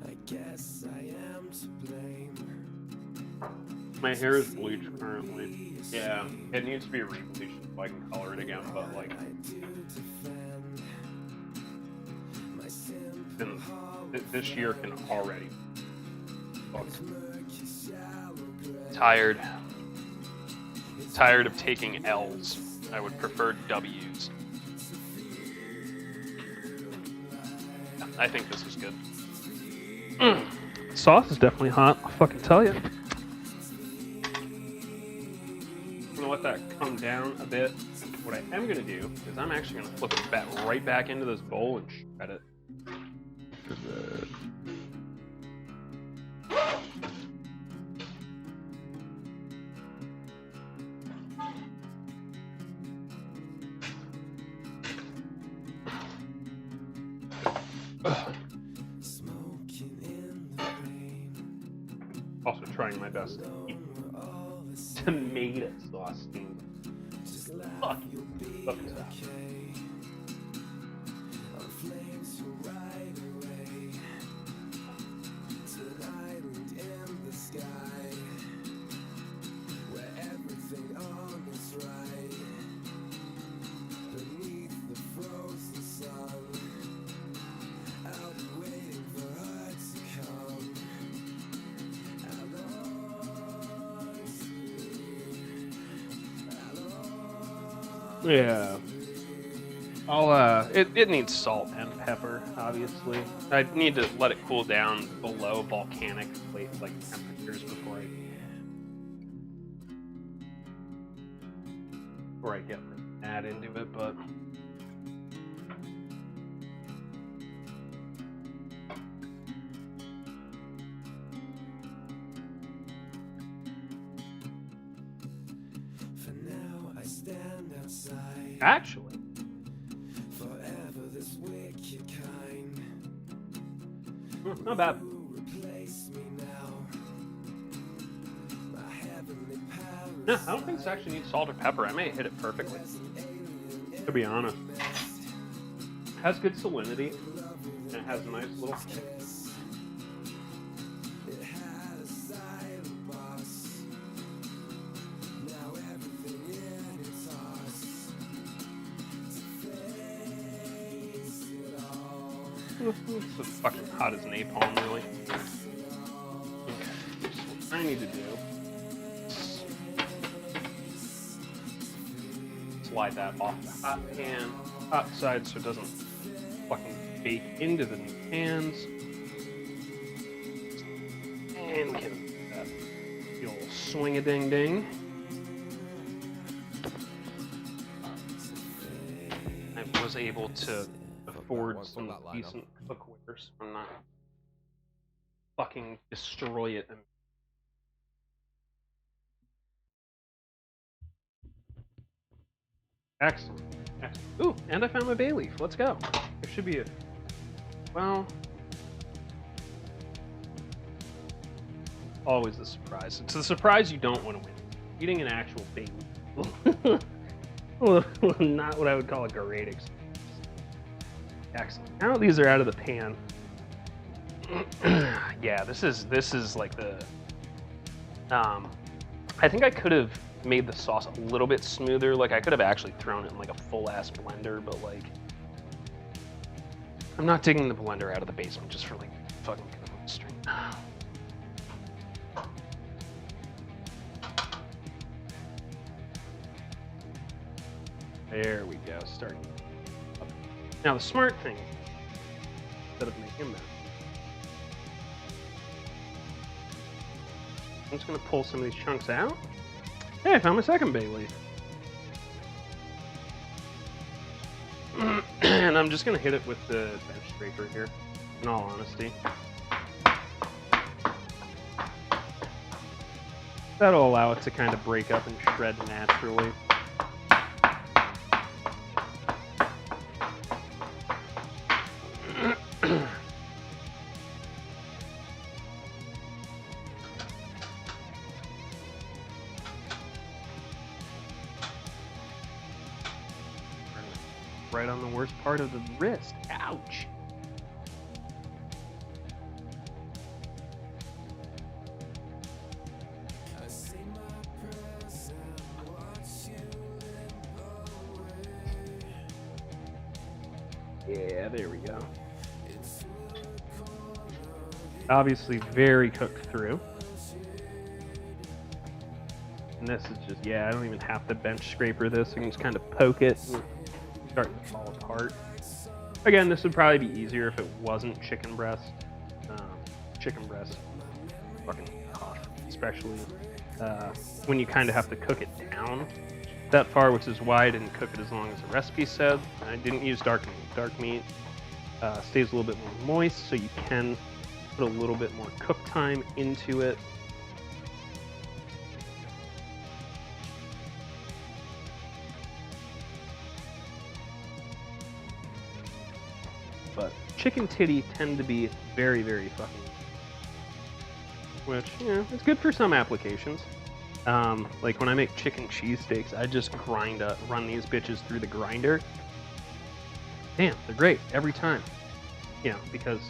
I guess I am to blame. My hair is bleached currently. Yeah, it needs to be rebleached so I can color it again, but like, this year can already look tired. Tired of taking L's. I would prefer W's. I think this is good. Sauce is definitely hot, I'll fucking tell you. I'm gonna let that come down a bit. What I am gonna do is I'm actually gonna flip it back right back into this bowl and shred it. Also trying my best to eat tomato sauce. Fuck you. Fuck that. Yeah. It needs salt and pepper, obviously. I need to let it cool down below volcanic like temperatures before I before I get mad into it, but For now I stand outside. actually, Forever this wicked kind. not bad. Who replace me now? My heavenly powers. No, I don't think this actually needs salt or pepper. I may hit it perfectly, to be honest. It has good salinity, and it has a nice little kick. It had a silent boss. Now everything in its toss. To face it all. It's as fucking hot as napalm, really. Okay, so what I need to do is slide that off the hot pan, hot side, so it doesn't fucking bake into the new pans. And we can do that. The old swing-a-ding-ding. I was able to afford some decent cookware, so I'm not fucking destroy it. Excellent. Excellent. Ooh, and I found my bay leaf. Let's go. There should be a... Well... Always a surprise. It's a surprise you don't want to win. Eating an actual bay leaf. Well, not what I would call a great experience. Excellent. Now these are out of the pan. Yeah, this is like the... I think I could have made the sauce a little bit smoother. Like, I could have actually thrown it in like a full-ass blender, but like... I'm not digging the blender out of the basement just for like fucking stream. There we go, starting. Now the smart thing, instead of making that, I'm just gonna pull some of these chunks out. Hey, I found my second bay leaf. And I'm just gonna hit it with the bench scraper here, in all honesty. That'll allow it to kind of break up and shred naturally. Right on the worst part of the wrist. Ouch. I say my prayers and watch you limp away. Yeah, there we go. Obviously very cooked through. And this is just, yeah, I don't even have to bench scraper this. I can just kind of poke it and start to fall apart. Again, this would probably be easier if it wasn't chicken breast. Chicken breast, fucking tough, especially when you kind of have to cook it down that far, which is why I didn't cook it as long as the recipe said. I didn't use dark meat. Dark meat stays a little bit more moist, so you can put a little bit more cook time into it. But chicken titty tend to be very, very fucking, which, yeah, it's good for some applications. Like when I make chicken cheesesteaks, I just run these bitches through the grinder. Damn, they're great every time. You know, because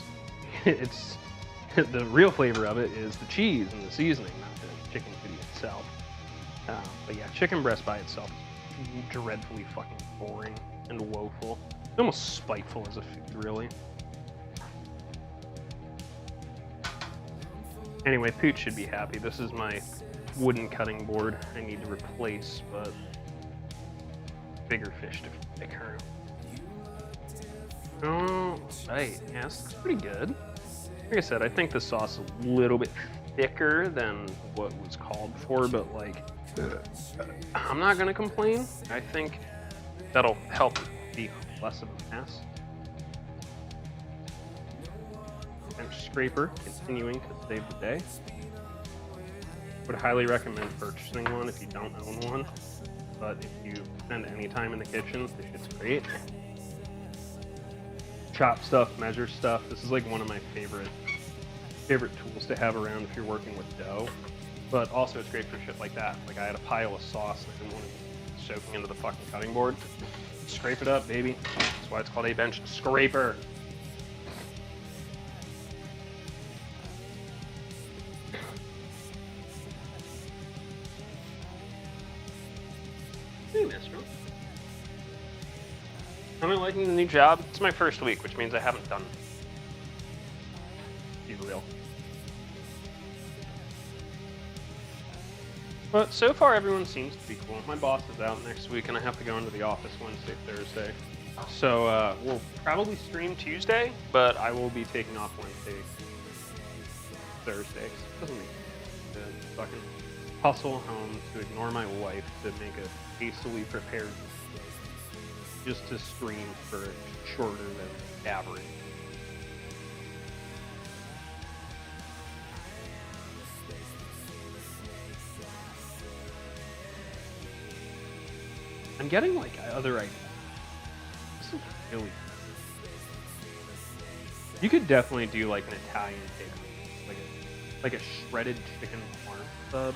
it's the real flavor of it is the cheese and the seasoning, not the chicken titty itself. But yeah, chicken breast by itself is dreadfully fucking boring and woeful. It's almost spiteful as a food, really. Anyway, Pooch should be happy. This is my wooden cutting board I need to replace, but bigger fish to pick her. Oh, right. Yeah, this looks pretty good. Like I said, I think the sauce is a little bit thicker than what was called for, but like, I'm not gonna complain. I think that'll help be less of a mess. Bench scraper, continuing to save the day. Would highly recommend purchasing one if you don't own one. But if you spend any time in the kitchen, this shit's great. Chop stuff, measure stuff. This is like one of my favorite tools to have around if you're working with dough. But also it's great for shit like that. Like I had a pile of sauce and I didn't want it soaking into the fucking cutting board. Scrape it up, baby. That's why it's called a bench scraper. Hey, mister. Am I liking the new job? It's my first week, which means I haven't done. Be real. But so far, everyone seems to be cool. My boss is out next week, and I have to go into the office Wednesday, Thursday. So we'll probably stream Tuesday, but I will be taking off Wednesday, Thursday. It doesn't make sense to fucking hustle home to ignore my wife to make a hastily prepared just to stream for shorter than average. I'm getting like other ideas. This is really good. You could definitely do like an Italian take, like a shredded chicken parm sub.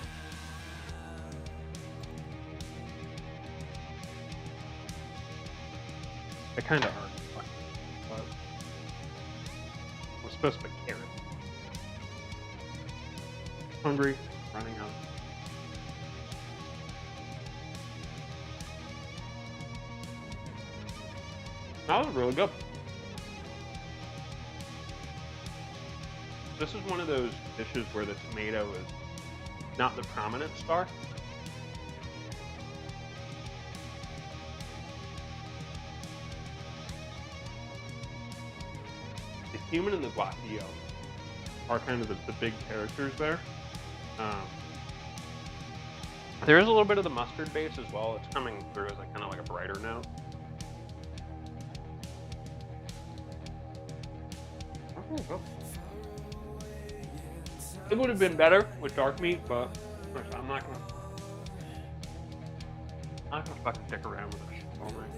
I kind of are, but we're supposed to put carrot. Hungry, running out. That was really good. This is one of those dishes where the tomato is not the prominent star. The human and the guajillo are kind of the big characters there. There is a little bit of the mustard base as well. It's coming through as kind of like a brighter note. It would have been better with dark meat, but I'm not gonna fucking stick around with this shit all night.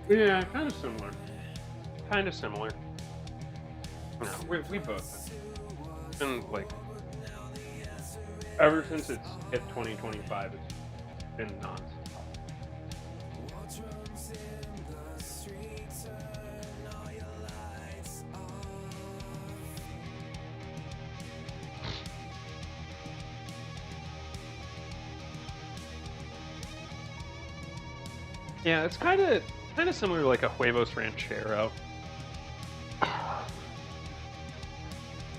Yeah, kind of similar. Kind of similar. No, we both been like ever since it's hit 2025, it's been nonstop. Yeah, it's kind of similar to like a huevos ranchero,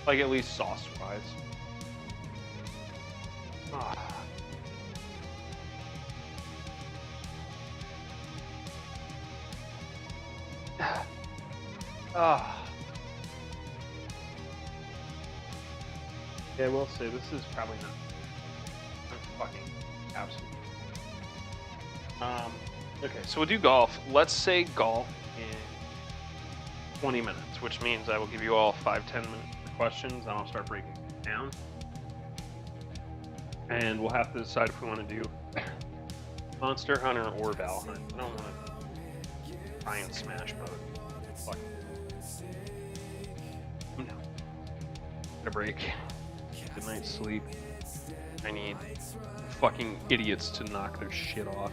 like at least sauce wise. Yeah, I will say this is probably not fucking absolute. Okay, so we'll do golf. Let's say golf in 20 minutes, which means I will give you all 5-10 minute questions, and I'll start breaking it down. And we'll have to decide if we want to do Monster Hunter or Valheim. I don't want to try and smash both. Fuck. I'm down. Get a break. Good night's sleep. I need fucking idiots to knock their shit off.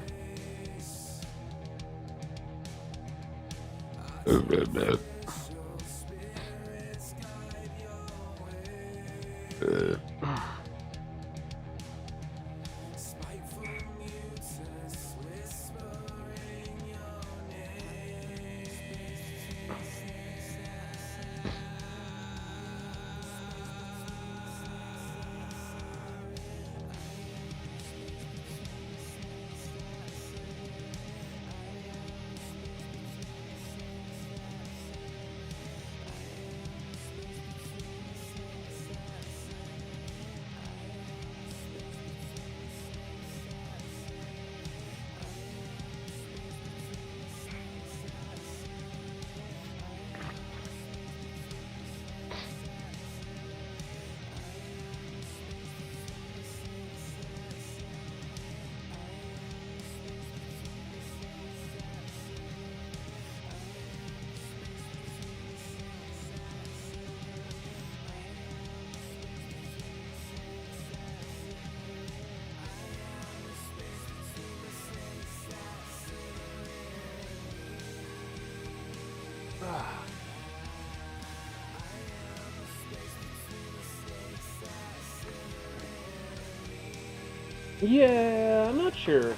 Yeah, I'm not sure.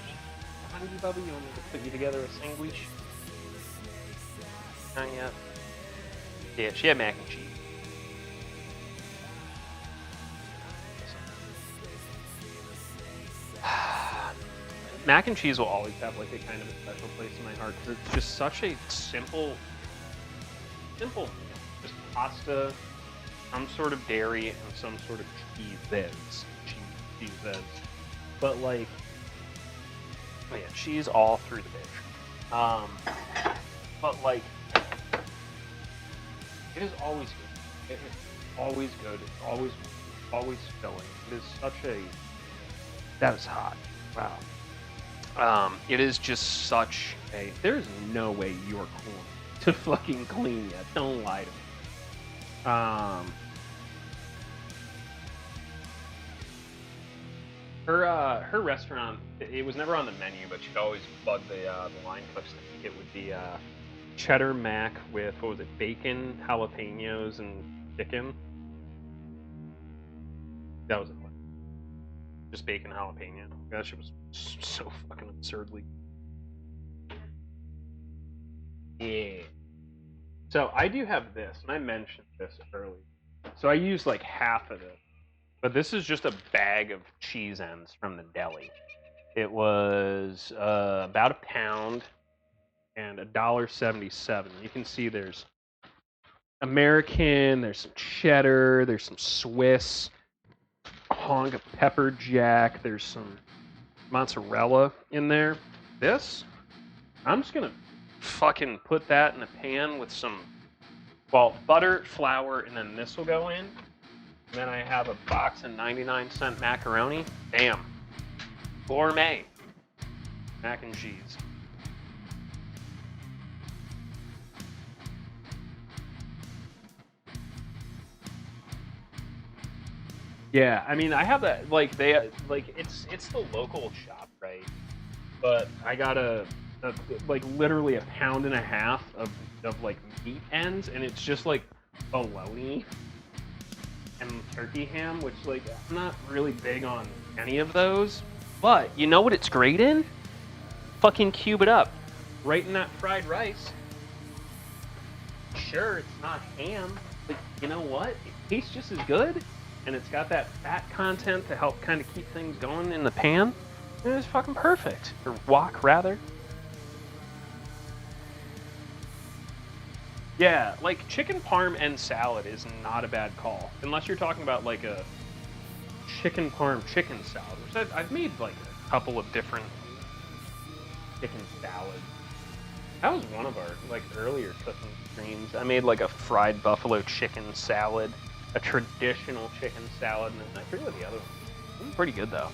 Honey Bubby, you want me to put you together a sandwich? Not yet. Yeah, she had mac and cheese. Mac and cheese will always have like a kind of a special place in my heart because it's just such a simple meal. Just pasta, some sort of dairy, and some sort of cheese. But like, oh yeah, cheese all through the dish. But like, it is always good. It is always good. It's always filling. It is such a. That is hot. Wow. It is just such a. There's no way you're corn to fucking clean yet. Don't lie to me. Her restaurant. It was never on the menu, but she'd always bug the line cooks to make it with the cheddar mac with what was it, bacon, jalapenos, and chicken. That was it. Just bacon jalapeno. That shit was so fucking absurdly. Yeah. So I do have this, and I mentioned this earlier. So I use like half of it, but this is just a bag of cheese ends from the deli. It was about a pound and $1.77. You can see there's American, there's some cheddar, there's some Swiss, a hunk of pepper jack, there's some mozzarella in there. This, I'm just gonna fucking put that in a pan with some, well, butter, flour, and then this will go in. And then I have a box of 99-cent macaroni. Bam. Gourmet mac and cheese. Yeah, I mean, I have that, like, it's the local shop, right? But I got like, literally a pound and a half of like, meat ends, and it's just, like, bologna and turkey ham, which, like, I'm not really big on any of those. But, you know what it's great in? Fucking cube it up. Right in that fried rice. Sure, it's not ham, but you know what? It tastes just as good, and it's got that fat content to help kind of keep things going in the pan. And it's fucking perfect. Or wok, rather. Yeah, like chicken parm and salad is not a bad call. Unless you're talking about like a chicken parm chicken salad, which I've made like a couple of different chicken salads. That was one of our like earlier cooking streams. I made like a fried buffalo chicken salad, a traditional chicken salad, and then I forget what the other one was. Pretty good though.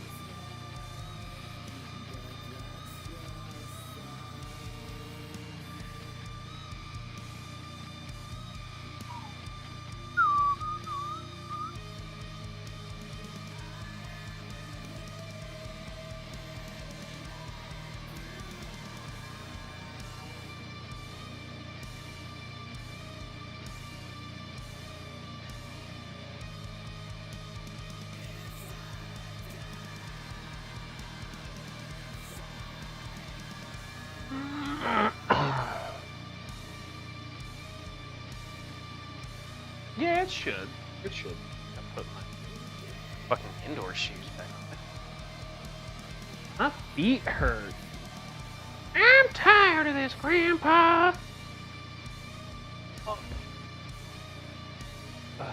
Yeah, it should. It should. I put my fucking indoor shoes back on. My feet hurt. I'm tired of this, Grandpa. Oh. Ow.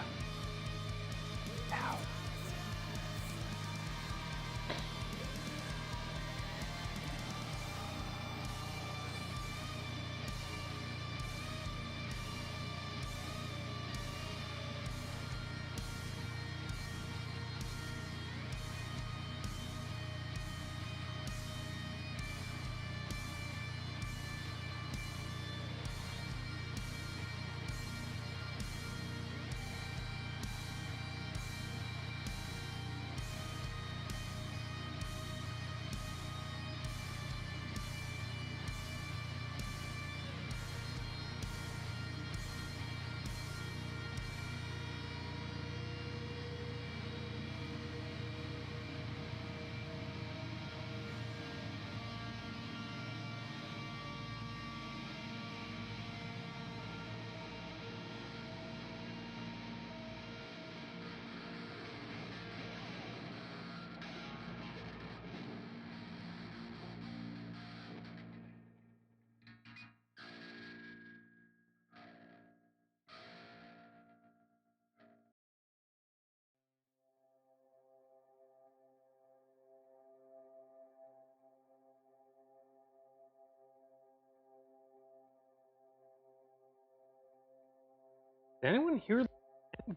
Did anyone hear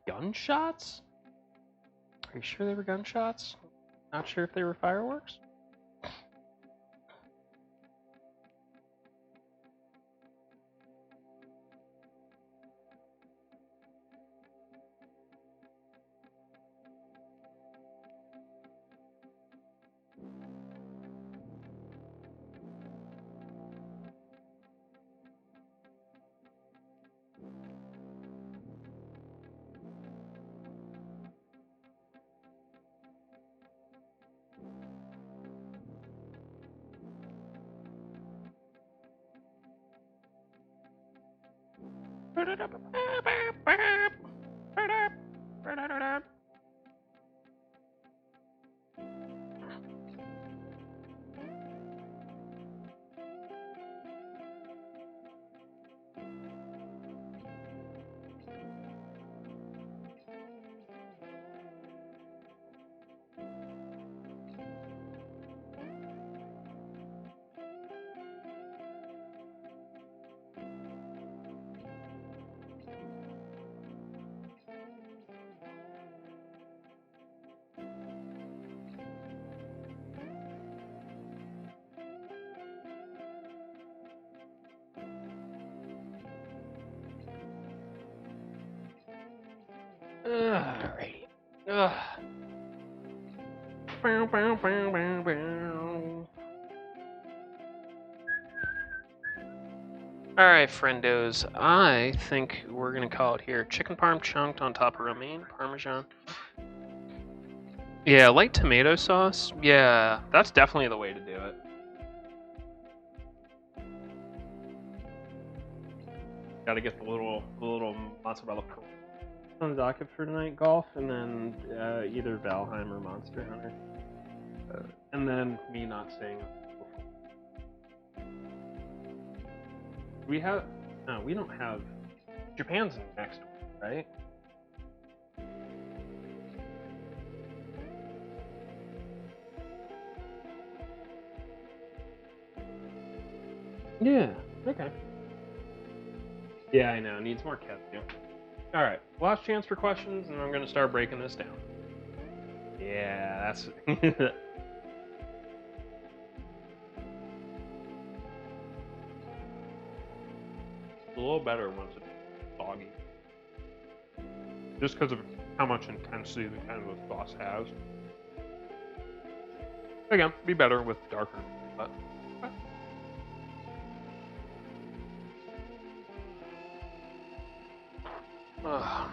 gunshots? Are you sure they were gunshots? Not sure if they were fireworks? Alrighty. Ugh. Bow, bow, bow, bow, bow. Alright, friendos. I think we're gonna call it here. Chicken parm chunked on top of romaine, parmesan. Yeah, light tomato sauce. Yeah, that's definitely the way to do it. Gotta get the little mozzarella on the docket for tonight, golf, and then either Valheim or Monster Hunter. And then me not staying up. We have... No, we don't have... Japan's next week, right? Yeah, okay. Yeah, I know. Needs more ketchup. Alright, last chance for questions, and I'm going to start breaking this down. Yeah, that's... It's a little better once it's soggy. Just because of how much intensity the kind of the sauce has. Again, be better with darker, but... Ugh.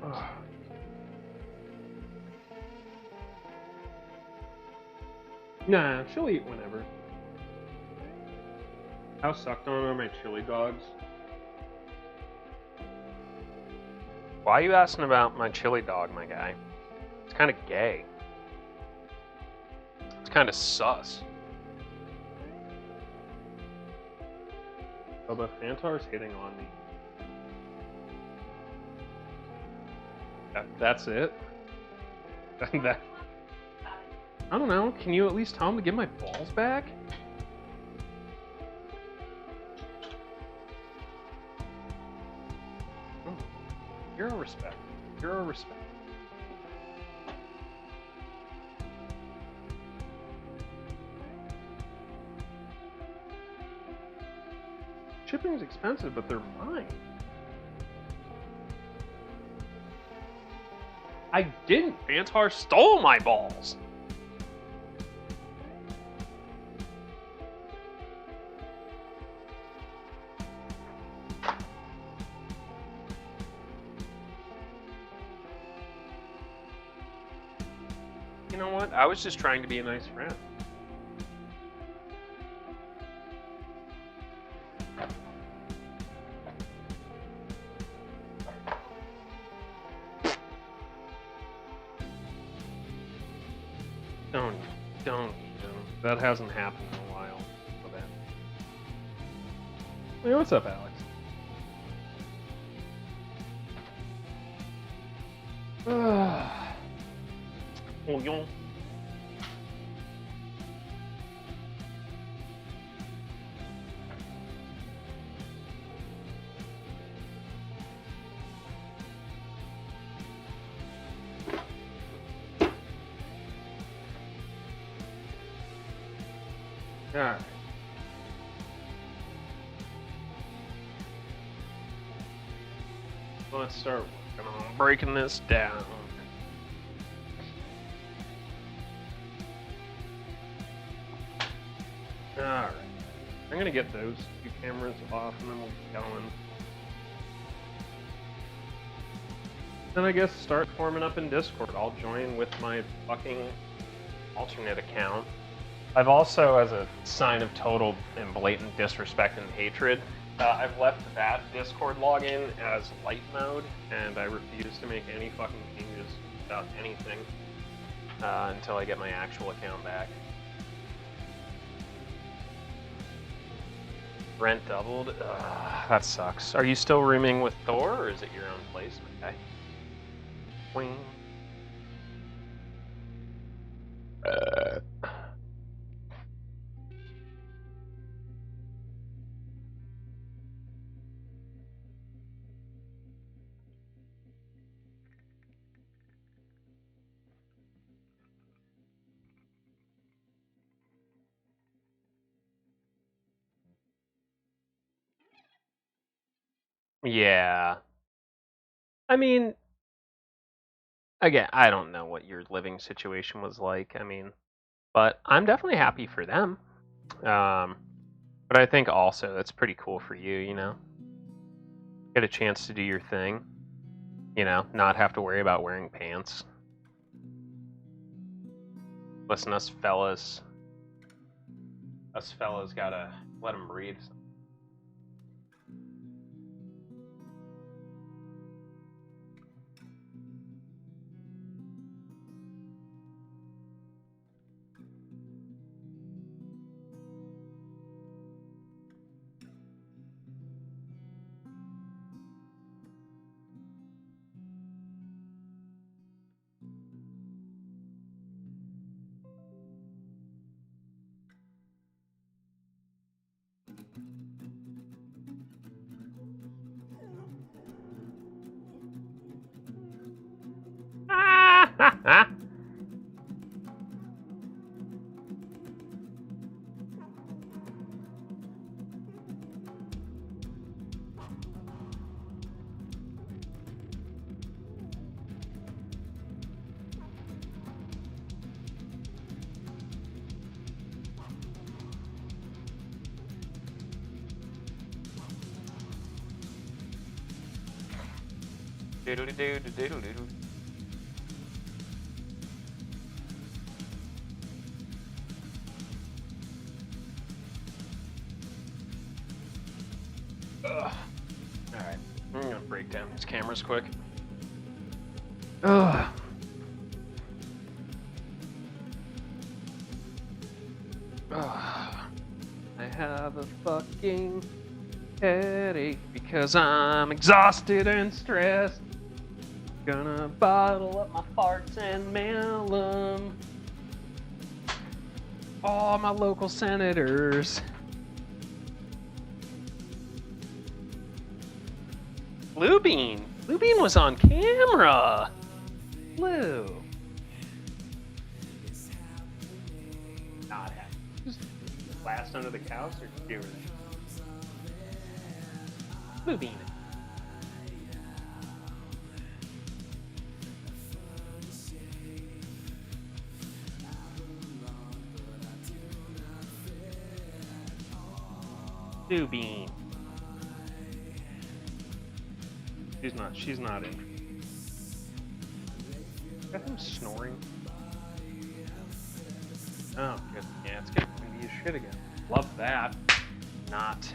Ugh. Nah, she'll eat whenever. How sucked on are my chili dogs? Why are you asking about my chili dog, my guy? It's kind of gay. It's kind of sus. Oh, but Fantar's hitting on me. That's it? That, I don't know. Can you at least tell him to give my balls back? Zero respect. Zero respect. Shipping's expensive, but they're mine. I didn't. Fantar stole my balls. You know what? I was just trying to be a nice friend. Don't. That hasn't happened in a while. Okay. Hey, what's up, Alex? Alright. Let's start working on breaking this down. Alright. I'm gonna get those two cameras off and then we'll get going. Then I guess start forming up in Discord. I'll join with my fucking alternate account. I've also, as a sign of total and blatant disrespect and hatred, I've left that Discord login as light mode, and I refuse to make any fucking changes about anything until I get my actual account back. Rent doubled? That sucks. Are you still rooming with Thor, or is it your own place? Okay. Wing. Yeah. I mean, again, I don't know what your living situation was like. I mean, but I'm definitely happy for them. But I think also that's pretty cool for you, you know? Get a chance to do your thing, you know, not have to worry about wearing pants. Listen, us fellas gotta let them breathe. Doodle-doo-doo-doo-doo-doo. Alright, I'm gonna break down these cameras quick. Ugh. I have a fucking headache because I'm exhausted and stressed. Gonna bottle up my farts and mail them. All my local senators. Blue Bean. Blue Bean was on camera. Blue. Not happy. Just last under the couch or just give her that? Blue Bean. Blue Bean. She's not in. Got him snoring. Oh, good. Yeah, it's getting windy as shit again. Love that. Not.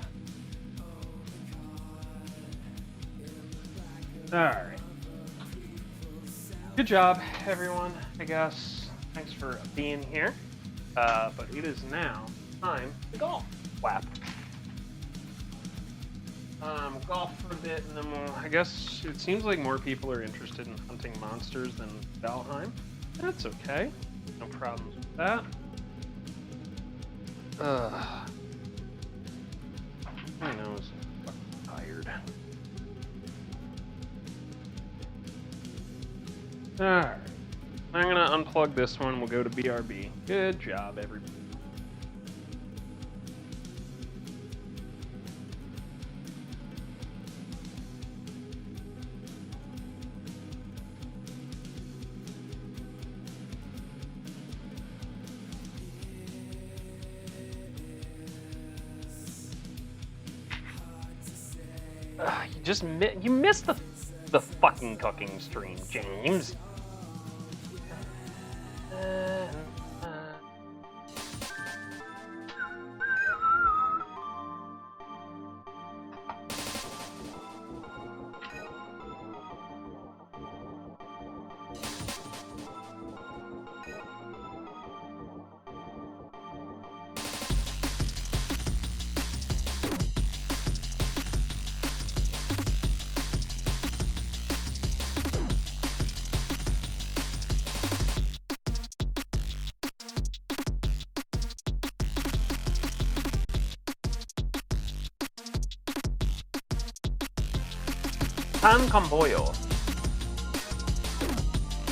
Alright. Good job, everyone, I guess. Thanks for being here. But it is now time to golf. Whap. Golf for a bit, and then I guess it seems like more people are interested in hunting monsters than Valheim. That's okay. No problems with that. My nose is fucking tired. Alright. I'm gonna unplug this one. We'll go to BRB. Good job, everybody. You missed the fucking cooking stream, James. Pan con pollo.